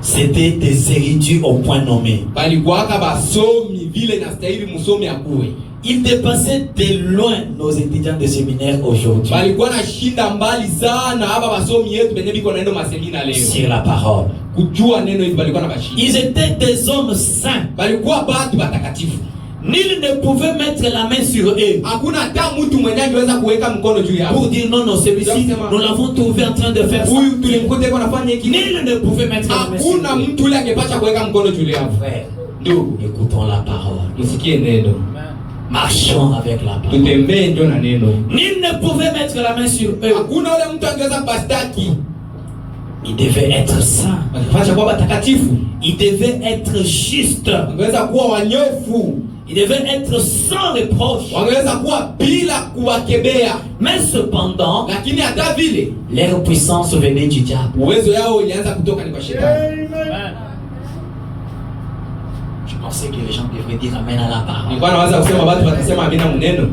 [SPEAKER 1] c'était des érudits au point nommé.
[SPEAKER 2] balikuwaka basomi vile na stahili musomi akuwe.
[SPEAKER 1] Ils dépassaient de loin nos étudiants de séminaire aujourd'hui
[SPEAKER 2] Balikuwa na shinda mbali sana aba basomi yetu benye biko naendo masemina leo.
[SPEAKER 1] sur la parole.
[SPEAKER 2] Kujua neno hivi balikuwa na bashinda.
[SPEAKER 1] Ils étaient des hommes saints.
[SPEAKER 2] Balikuwa batu batakatifu.
[SPEAKER 1] Nul ne pouvait mettre la main sur eux
[SPEAKER 2] Hakuna hata mtu mwenye angeweza kuweka mkono juu yao.
[SPEAKER 1] pour dire non, non, celui-ci, nous l'avons trouvé en train de faire ça.
[SPEAKER 2] Huyu tulimkuta yuko anafanya hiki.
[SPEAKER 1] Nul ne pouvait mettre la main sur
[SPEAKER 2] Hakuna
[SPEAKER 1] eux.
[SPEAKER 2] mtu yule angepata kuweka mkono juu yao.
[SPEAKER 1] Frère,
[SPEAKER 2] Ndugu,
[SPEAKER 1] écoutons la parole.
[SPEAKER 2] msikie neno.
[SPEAKER 1] Marchons avec la parole.
[SPEAKER 2] Tutembee ndio na neno.
[SPEAKER 1] Nul ne pouvait mettre la main sur eux.
[SPEAKER 2] Hakuna yule mtu angeweza kubastaki.
[SPEAKER 1] Ils devaient être saints.
[SPEAKER 2] Wakifanya kuwa watakatifu.
[SPEAKER 1] Ils devaient être justes.
[SPEAKER 2] Wangeweza kuwa wanyofu.
[SPEAKER 1] Ils devaient être sans reproche.
[SPEAKER 2] Wangeweza kuwa bila kuwakebea.
[SPEAKER 1] Mais cependant,
[SPEAKER 2] Lakini hata vile
[SPEAKER 1] leur puissance venait du diable.
[SPEAKER 2] uwezo yao ilianza kutoka ni kwa shetani.
[SPEAKER 1] Je pensais que les gens devraient dire amen à la parole.
[SPEAKER 2] Nilikuwa nawaza kusema watu watasema amina muneno.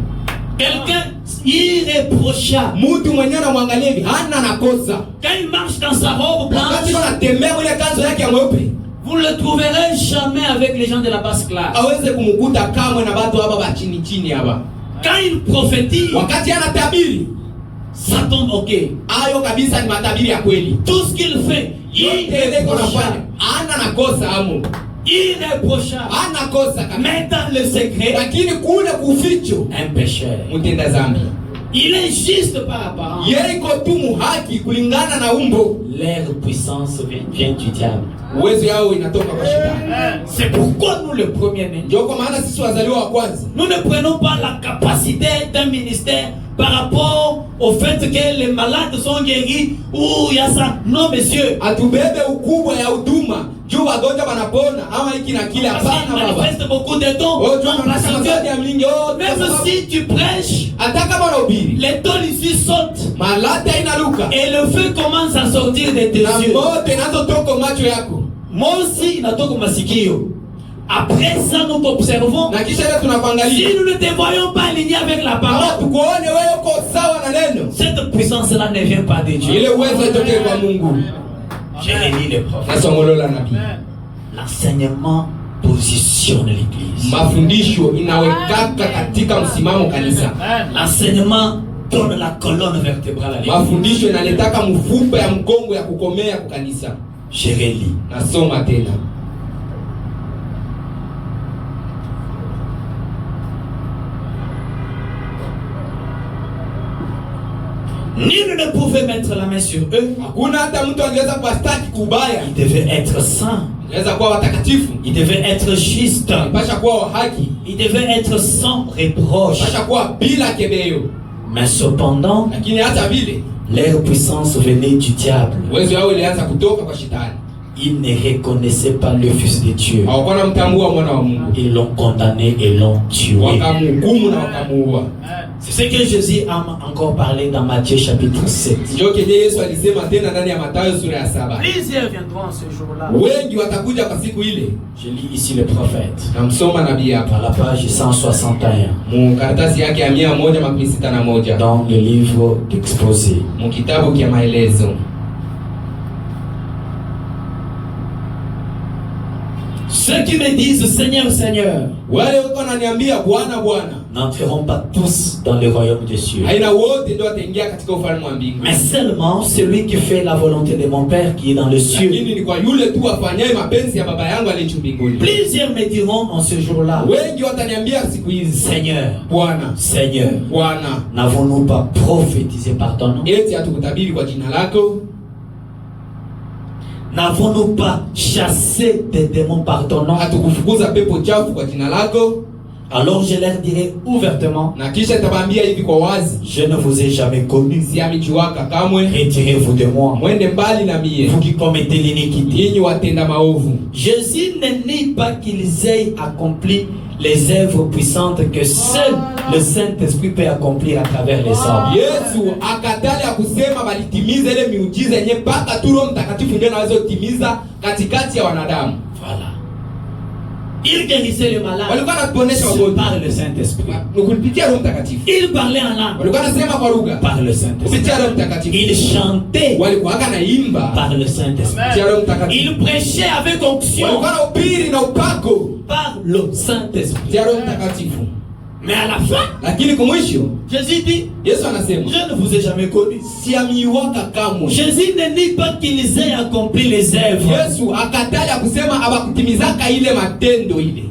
[SPEAKER 1] Quelqu'un irréprochable.
[SPEAKER 2] Mtu mwenyewe anamwangalia hivi hana nakosa.
[SPEAKER 1] Quand il marche dans sa robe
[SPEAKER 2] Wakati
[SPEAKER 1] blanche,
[SPEAKER 2] anatembea ile kanzo yake ya mweupe,
[SPEAKER 1] vous ne le trouverez jamais avec les gens de la basse classe.
[SPEAKER 2] aweze kumkuta kamwe na watu hapa ba chini chini hapa.
[SPEAKER 1] Quand il prophétise,
[SPEAKER 2] Wakati anatabiri,
[SPEAKER 1] ça tombe ok.
[SPEAKER 2] hayo kabisa ni matabiri ya kweli.
[SPEAKER 1] Tout ce qu'il fait,
[SPEAKER 2] Ile iko nafanya hana nakosa amo.
[SPEAKER 1] irréprochable.
[SPEAKER 2] Hana kosa kabisa.
[SPEAKER 1] Mais dans le secret,
[SPEAKER 2] Lakini kule kuficho
[SPEAKER 1] un pécheur.
[SPEAKER 2] mtenda dhambi.
[SPEAKER 1] Il est juste par apparence.
[SPEAKER 2] Yeye iko tu muhaki kulingana na umbo.
[SPEAKER 1] Leur puissance vient du diable.
[SPEAKER 2] Uwezo yao inatoka kwa shetani.
[SPEAKER 1] C'est pourquoi nous, le premier-né,
[SPEAKER 2] Ndio kwa maana sisi wazaliwa wa kwanza
[SPEAKER 1] nous ne prenons pas la capacité d'un ministère par rapport au fait que les malades sont guéris ou il y a ça. Non, monsieur.
[SPEAKER 2] atubebe ukubwa ya huduma juu wagonjwa wanapona ama hiki na kile.
[SPEAKER 1] Parce qu'il
[SPEAKER 2] Hapana baba.
[SPEAKER 1] manifeste beaucoup de dons.
[SPEAKER 2] Oh, tu
[SPEAKER 1] Non, parce
[SPEAKER 2] unataka
[SPEAKER 1] que
[SPEAKER 2] ya mingi oh.
[SPEAKER 1] même si tu prêches,
[SPEAKER 2] Hata kama unahubiri
[SPEAKER 1] les dons ici sautent.
[SPEAKER 2] malata inaruka
[SPEAKER 1] Et le feu commence à sortir de tes
[SPEAKER 2] na
[SPEAKER 1] yeux.
[SPEAKER 2] moto inazotoka macho yako,
[SPEAKER 1] Moi aussi, inatoka masikio. Après ça, nous observons.
[SPEAKER 2] na kisha ile
[SPEAKER 1] Si
[SPEAKER 2] tunakuangalia
[SPEAKER 1] nous ne te voyons pas aligné avec la
[SPEAKER 2] kama
[SPEAKER 1] parole,
[SPEAKER 2] tukuone wewe uko sawa na neno,
[SPEAKER 1] cette puissance-là ne vient pas de Dieu.
[SPEAKER 2] ile uwezo itoke kwa Mungu.
[SPEAKER 1] J'ai réuni les prophètes.
[SPEAKER 2] Na somo la nabii,
[SPEAKER 1] L'enseignement positionne l'église.
[SPEAKER 2] mafundisho inawekaka katika msimamo kanisa.
[SPEAKER 1] L'enseignement donne la colonne vertébrale à l'église.
[SPEAKER 2] Mafundisho inaletaka mfupa ya mgongo ya kukomea kwa kanisa.
[SPEAKER 1] J'ai réuni.
[SPEAKER 2] Nasoma tena.
[SPEAKER 1] Nul ne pouvait mettre la main sur eux.
[SPEAKER 2] Hakuna hata mtu angeweza kuwastaki kubaya.
[SPEAKER 1] Ils devaient être saints.
[SPEAKER 2] Angeweza kuwa watakatifu.
[SPEAKER 1] Ils devaient être justes.
[SPEAKER 2] Pasha kuwa wa haki.
[SPEAKER 1] Ils devaient être sans reproche.
[SPEAKER 2] Pasha kuwa bila kebeo.
[SPEAKER 1] Mais cependant,
[SPEAKER 2] Lakini hata vile
[SPEAKER 1] leur puissance venait du diable.
[SPEAKER 2] uwezo wao ulianza kutoka kwa shetani.
[SPEAKER 1] Ils ne reconnaissaient pas le Fils de Dieu.
[SPEAKER 2] Hawakuwa wanamtambua mwana wa Mungu.
[SPEAKER 1] Ils l'ont condamné et l'ont tué.
[SPEAKER 2] Wakamhukumu na wakamuua.
[SPEAKER 1] C'est ce que Jésus a encore parlé dans Matthieu chapitre 7.
[SPEAKER 2] Ndio kenye Yesu alisema tena ndani ya Mathayo sura ya 7.
[SPEAKER 1] Plusieurs viendront ce jour-là.
[SPEAKER 2] Wengi watakuja kwa siku ile.
[SPEAKER 1] Je lis ici le prophète.
[SPEAKER 2] Namsoma nabii
[SPEAKER 1] À
[SPEAKER 2] hapa.
[SPEAKER 1] la page 161
[SPEAKER 2] Mu karatasi yake ya 161
[SPEAKER 1] dans le livre d'exposé.
[SPEAKER 2] mu kitabu kia maelezo.
[SPEAKER 1] Ceux qui me disent Seigneur, Seigneur,
[SPEAKER 2] Wale wako wananiambia Bwana Bwana,
[SPEAKER 1] n'entreront pas tous dans le royaume des cieux,
[SPEAKER 2] haina wote ndio wataingia katika ufalme wa mbingu.
[SPEAKER 1] mais seulement celui qui fait la volonté de mon Père qui est dans le cieux.
[SPEAKER 2] Lakini ni kwa yule tu afanyaye mapenzi ya baba yangu aliye juu mbinguni.
[SPEAKER 1] Plusieurs me diront en ce jour-là,
[SPEAKER 2] Wengi wataniambia siku hizi,
[SPEAKER 1] Seigneur,
[SPEAKER 2] Bwana,
[SPEAKER 1] Seigneur,
[SPEAKER 2] Bwana,
[SPEAKER 1] n'avons-nous pas prophétisé par ton nom?
[SPEAKER 2] eti hatukutabiri kwa jina lako?
[SPEAKER 1] N'avons-nous pas chassé des démons par ton nom?
[SPEAKER 2] Hatukufukuza pepo chafu kwa jina lako?
[SPEAKER 1] Alors je leur dirai ouvertement,
[SPEAKER 2] Na kisha tabambia hivi kwa wazi,
[SPEAKER 1] je ne vous ai jamais connu.
[SPEAKER 2] siamijuaka kamwe,
[SPEAKER 1] Retirez-vous de moi,
[SPEAKER 2] mwende mbali na mie,
[SPEAKER 1] vous qui commettez l'iniquité.
[SPEAKER 2] nyinyi watenda maovu.
[SPEAKER 1] Jésus ne nie pas qu'ils aient accompli les œuvres puissantes que seul le Saint-Esprit peut accomplir à travers les hommes.
[SPEAKER 2] Yesu akatali akusema balitimiza ile miujiza yenye mpaka tu Roho Mtakatifu ndiye anaweza kutimiza katikati ya wanadamu.
[SPEAKER 1] Voilà. Il guérissait les malades
[SPEAKER 2] walikuwa wanaponesha wagonjwa
[SPEAKER 1] par le Saint-Esprit.
[SPEAKER 2] Kupitia Roho Mtakatifu.
[SPEAKER 1] Il parlait en langue
[SPEAKER 2] walikuwa wanasema kwa lugha
[SPEAKER 1] par le Saint-Esprit.
[SPEAKER 2] Kupitia Roho Mtakatifu.
[SPEAKER 1] Il chantait
[SPEAKER 2] walikuwa wanaimba
[SPEAKER 1] par le Saint-Esprit.
[SPEAKER 2] Kupitia Roho Mtakatifu.
[SPEAKER 1] Il prêchait avec onction
[SPEAKER 2] walikuwa wanahubiri na upako
[SPEAKER 1] par le Saint-Esprit.
[SPEAKER 2] Kupitia Roho Mtakatifu.
[SPEAKER 1] Mais à la fin,
[SPEAKER 2] lakini kwa mwisho
[SPEAKER 1] Jésus dit,
[SPEAKER 2] Yesu anasema,
[SPEAKER 1] je ne vous ai jamais connu.
[SPEAKER 2] Siamiwaka kamwe.
[SPEAKER 1] Jésus ne nie pas qu'ils aient accompli les œuvres.
[SPEAKER 2] Yesu akataja kusema abakutimizaka ile matendo ile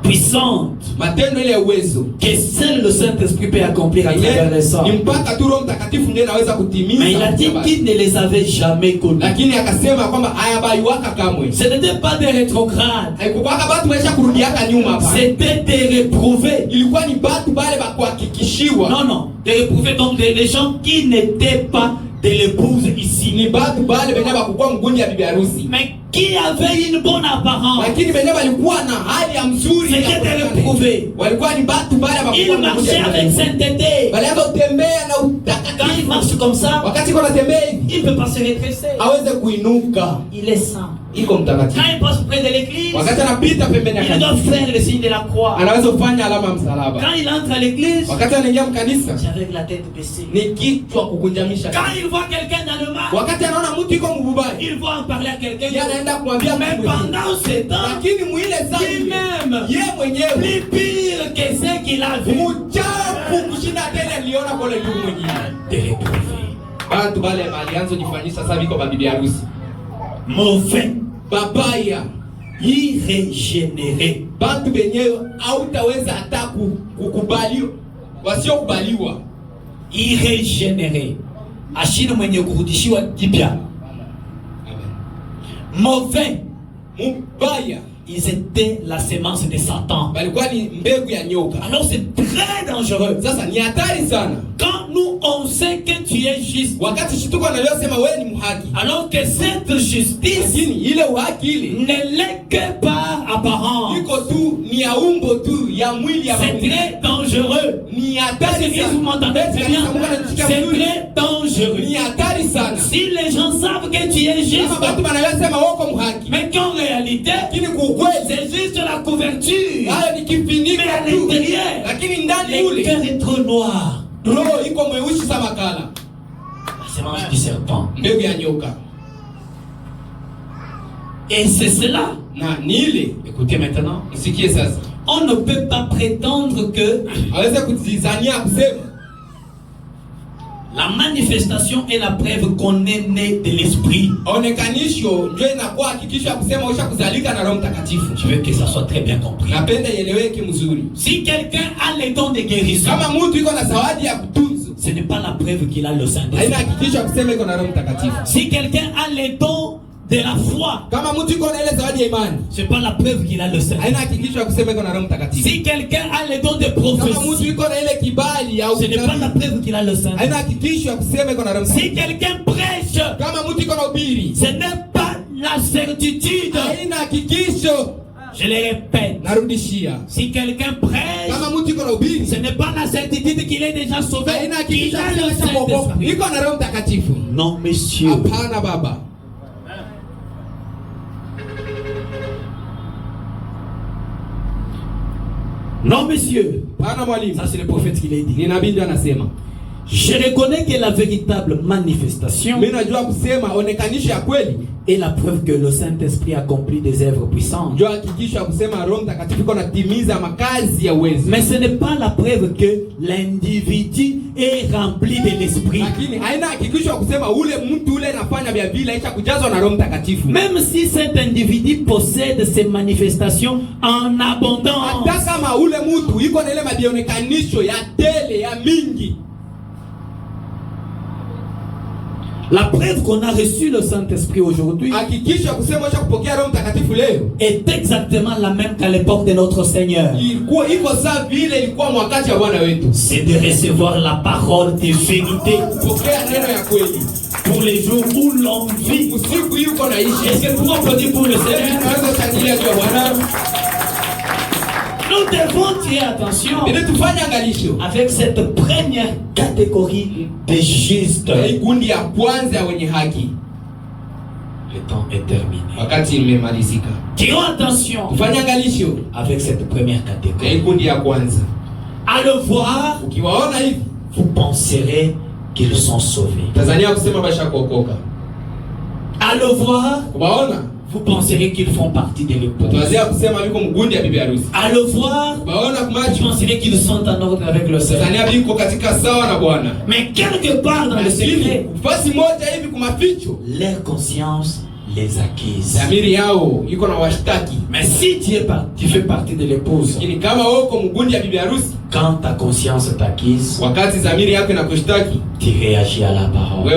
[SPEAKER 1] puissante,
[SPEAKER 2] matendo ile uwezo
[SPEAKER 1] que seul le Saint-Esprit peut accomplir à travers les hommes.
[SPEAKER 2] Ni mpaka tu Roho Mtakatifu ndiye anaweza kutimiza.
[SPEAKER 1] Mais il a dit qu'il ne les avait jamais connus.
[SPEAKER 2] Lakini akasema kwamba hayabaiwaka kamwe.
[SPEAKER 1] Ce n'était pas des rétrogrades.
[SPEAKER 2] Haikuwa watu waisha kurudiaka nyuma hapa.
[SPEAKER 1] C'était des réprouvés.
[SPEAKER 2] Ilikuwa ni batu bale ba kuhakikishiwa.
[SPEAKER 1] Non non, des réprouvés donc des gens qui n'étaient pas de l'épouse ici.
[SPEAKER 2] Ni batu bale benye bakukua mgundi ya bibi harusi.
[SPEAKER 1] Mais qui avait une bonne apparence.
[SPEAKER 2] Lakini benye balikuwa na hali ya mzuri.
[SPEAKER 1] C'était des réprouvés.
[SPEAKER 2] Walikuwa ni batu bale bakukua
[SPEAKER 1] mgundi ya bibi harusi. Il marchait avec sainteté.
[SPEAKER 2] Balianza kutembea na utakatifu.
[SPEAKER 1] Quand il marche comme ça,
[SPEAKER 2] wakati kwa natembea hivi,
[SPEAKER 1] il peut pas se redresser.
[SPEAKER 2] Hawezi kuinuka.
[SPEAKER 1] Il est saint.
[SPEAKER 2] Iko mtakatifu.
[SPEAKER 1] Quand il passe près de l'église,
[SPEAKER 2] wakati anapita pembeni ya
[SPEAKER 1] kanisa, il doit faire le signe de la croix.
[SPEAKER 2] Anaweza kufanya alama ya msalaba.
[SPEAKER 1] Quand il entre à l'église,
[SPEAKER 2] wakati anaingia mkanisa,
[SPEAKER 1] c'est avec la tête baissée.
[SPEAKER 2] Ni kichwa kukunjamisha.
[SPEAKER 1] Quand il voit quelqu'un dans le mal,
[SPEAKER 2] wakati anaona mtu iko mbubaya,
[SPEAKER 1] il va en parler à quelqu'un.
[SPEAKER 2] Il anaenda kumwambia
[SPEAKER 1] mais pendant ce temps,
[SPEAKER 2] lakini mwile sana
[SPEAKER 1] lui-même,
[SPEAKER 2] yeye mwenyewe
[SPEAKER 1] plus pire que ce qu'il a vu,
[SPEAKER 2] mchafu kushinda tena aliona kule tu mwenyewe. Watu wale walianza kujifanyisha sasa biko bibi harusi.
[SPEAKER 1] Mauvais,
[SPEAKER 2] babaya,
[SPEAKER 1] irrégénéré.
[SPEAKER 2] Bantu benyewe hautaweza hata kukubaliwa, wasiokubaliwa.
[SPEAKER 1] Irrégénéré. Ashina mwenye kurudishiwa kipya. Mauvais,
[SPEAKER 2] mubaya.
[SPEAKER 1] Ils étaient la sémence de Satan.
[SPEAKER 2] Balikuwa ni mbegu ya nyoka.
[SPEAKER 1] Alors c'est très dangereux.
[SPEAKER 2] Sasa ni hatari sana.
[SPEAKER 1] Quand nous on sait que tu es juste,
[SPEAKER 2] wakati shituko analosema wewe ni mhaki,
[SPEAKER 1] alors que cette justice
[SPEAKER 2] ile uhaki ile
[SPEAKER 1] ne l'est que par apparence,
[SPEAKER 2] iko tu ni ya umbo tu ya mwili ya
[SPEAKER 1] c'est très dangereux.
[SPEAKER 2] Ni hatari sana.
[SPEAKER 1] Vous m'entendez très bien? C'est très dangereux.
[SPEAKER 2] Ni hatari sana.
[SPEAKER 1] Si les gens savent que tu es juste,
[SPEAKER 2] watu wanasema wako mhaki,
[SPEAKER 1] mais qu'en réalité c'est juste la couverture. Mais à l'intérieur, le cœur est trop noir. La sémence du serpent. Et c'est cela.
[SPEAKER 2] Écoutez maintenant.
[SPEAKER 1] On ne peut pas prétendre que la manifestation est la preuve qu'on est né de l'esprit. Je veux que ça soit très bien compris. Si quelqu'un a les dons de guérison, ce n'est pas la preuve qu'il a le Saint-Esprit. Si quelqu'un a les dons de la foi, c'est pas la preuve qu'il a le Saint-Esprit. Si quelqu'un a les dons de prophétie, ce n'est pas la preuve qu'il a le Saint-Esprit. Si quelqu'un prêche, ce n'est pas la certitude. Je le répète. Si quelqu'un prêche, ce n'est pas la certitude qu'il est déjà sauvé, qu'il a le Saint-Esprit. Non, monsieur. Non, monsieur. Ça, c'est le prophète qui l'a dit. Je reconnais que la véritable manifestation est la preuve que le Saint-Esprit accomplit des œuvres puissantes. Mais ce n'est pas la preuve que l'individu est rempli de l'Esprit. Même si cet individu possède ces manifestations en abondance, la preuve qu'on a reçu le Saint-Esprit aujourd'hui est exactement la même qu'à l'époque de notre Seigneur. C'est de recevoir la parole de vérité pour les jours où l'on vit. Est-ce que nous pouvons applaudir pour le Seigneur?
[SPEAKER 3] nous devons tirer attention avec cette première catégorie de justes.
[SPEAKER 1] Le temps est terminé.
[SPEAKER 3] Tirons attention avec cette première catégorie. À le voir, vous penserez qu'ils sont sauvés. À le voir, vous penserez qu'ils font partie de l'épouse. À le voir, vous penserez qu'ils sont en ordre avec le Seigneur. Mais quelque part dans le secret, leur conscience les accuse. Mais si tu fais partie de l'épouse, quand ta conscience t'accuse, tu réagis à la parole.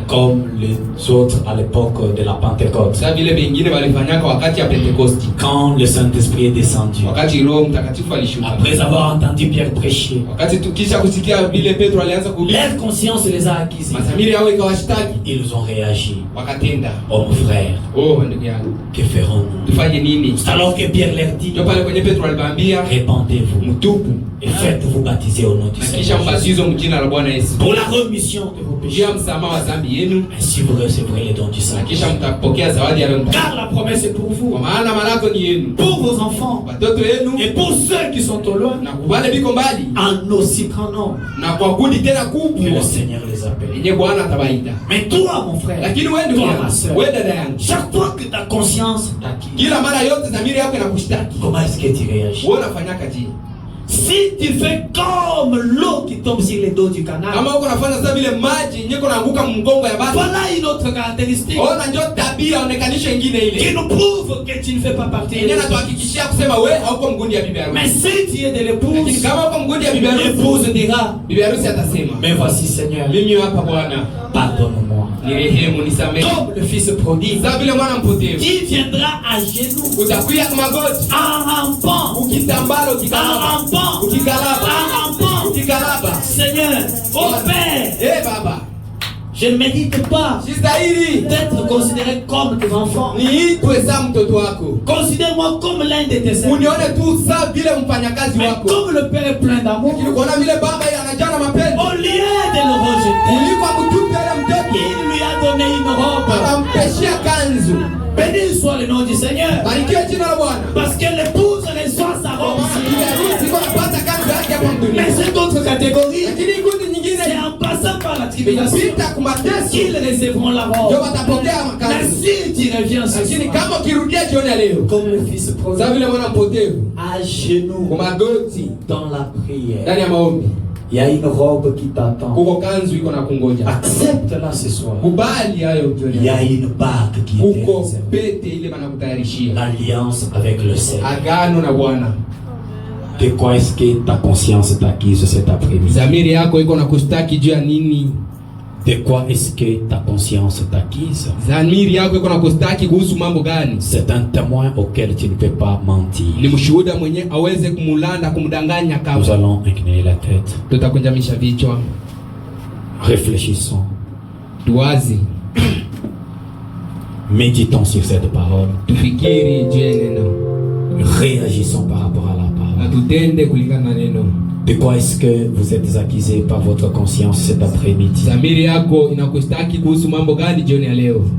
[SPEAKER 3] Comme les autres à l'époque de la Pentecôte. Quand le Saint-Esprit est descendu, après avoir entendu Pierre prêcher, leur conscience les a accusés. Ils ont réagi. Oh mon frère, que ferons-nous? Alors que Pierre leur dit, répandez-vous et faites-vous baptiser au nom du Seigneur Jésus pour la remission de vos péchés. Ainsi vous recevrez les dons du Saint-Esprit. Car la promesse est pour vous, pour vos enfants et pour ceux qui sont au loin, en aussi grand nombre que le Seigneur les appelle. Mais toi mon frère, toi ma soeur, chaque fois que ta conscience t'accuse, comment est-ce que tu réagis? Si tu fais comme l'eau qui tombe sur les dos du canal, voilà une autre caractéristique qui nous prouve que tu ne fais pas partie de l'épouse. Mais si tu es de l'épouse, l'épouse dira, mais voici Seigneur, pardonne-moi. Comme le fils prodigue qui viendra à genoux en rampant, Seigneur, oh Père, je ne mérite pas d'être considéré comme tes enfants. Considère-moi comme l'un de tes serviteurs. Mais comme le Père est plein d'amour, au lieu de le rejeter, il lui a donné une robe. Béni soit le nom du Seigneur. Parce que l'épouse reçoit sa robe. Mais cette autre catégorie, c'est en passant par la tribulation qu'ils recevront la robe. Mais si tu reviens ce soir, comme le fils prodigue, à genoux, dans la prière, il y a une robe qui t'attend. Accepte-la ce soir. Il y a une bague qui est réservée. L'alliance avec le Seigneur. De quoi est-ce que ta conscience t'accuse cet après-midi? De quoi est-ce que ta conscience t'accuse? C'est un témoin auquel tu ne peux pas mentir. Nous allons incliner la tête. Réfléchissons. Méditons sur cette parole. Réagissons par rapport à la parole. De quoi est-ce que vous êtes accusé par votre conscience cet après-midi?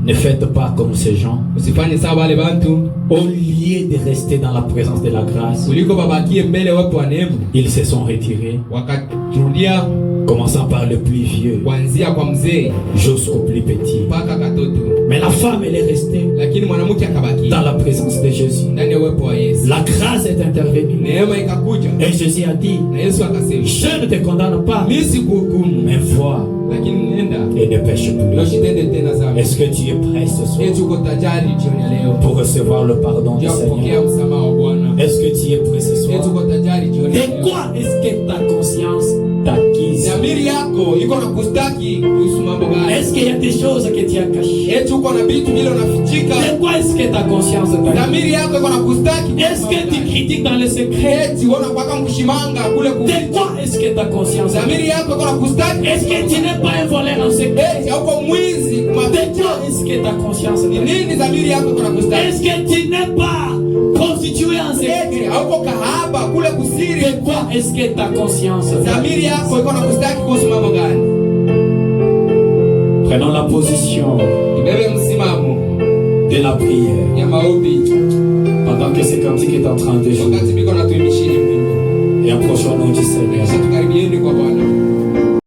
[SPEAKER 3] Ne faites pas comme ces gens. Au lieu de rester dans la présence de la grâce, ils se sont retirés, commençant par le plus vieux jusqu'au plus petit. Mais la femme, elle est restée dans la présence de Jésus. La grâce est intervenue et Jésus a dit, je ne te condamne pas, mais vois et ne pêche plus. Est-ce que tu es prêt ce soir pour recevoir le pardon du Seigneur? Est-ce que tu es prêt ce soir? De quoi est-ce que ta conscience t'accuse? Est-ce qu'il y a des choses que tu as cachées? De quoi est-ce que ta conscience t'accuse? Est-ce que tu critiques dans le secret? De quoi est-ce que ta conscience t'accuse? Est-ce que tu n'es pas un voleur en secret? De quoi est-ce que ta conscience t'accuse? Est-ce que tu n'es pas constitué en secret.
[SPEAKER 2] hauko kahaba kule kusiri.
[SPEAKER 3] De quoi est-ce que ta conscience
[SPEAKER 2] Dhamiri yako iko na kustaki kuhusu mambo gani?
[SPEAKER 1] Prenons la position
[SPEAKER 2] Tubebe msimamo
[SPEAKER 1] de la prière.
[SPEAKER 2] ya maombi
[SPEAKER 1] Pendant que ce cantique est en train de jouer.
[SPEAKER 2] wakati biko na tuimishini Mungu.
[SPEAKER 1] Et approchons-nous du Seigneur.
[SPEAKER 2] Sasa tukaribieni kwa Bwana.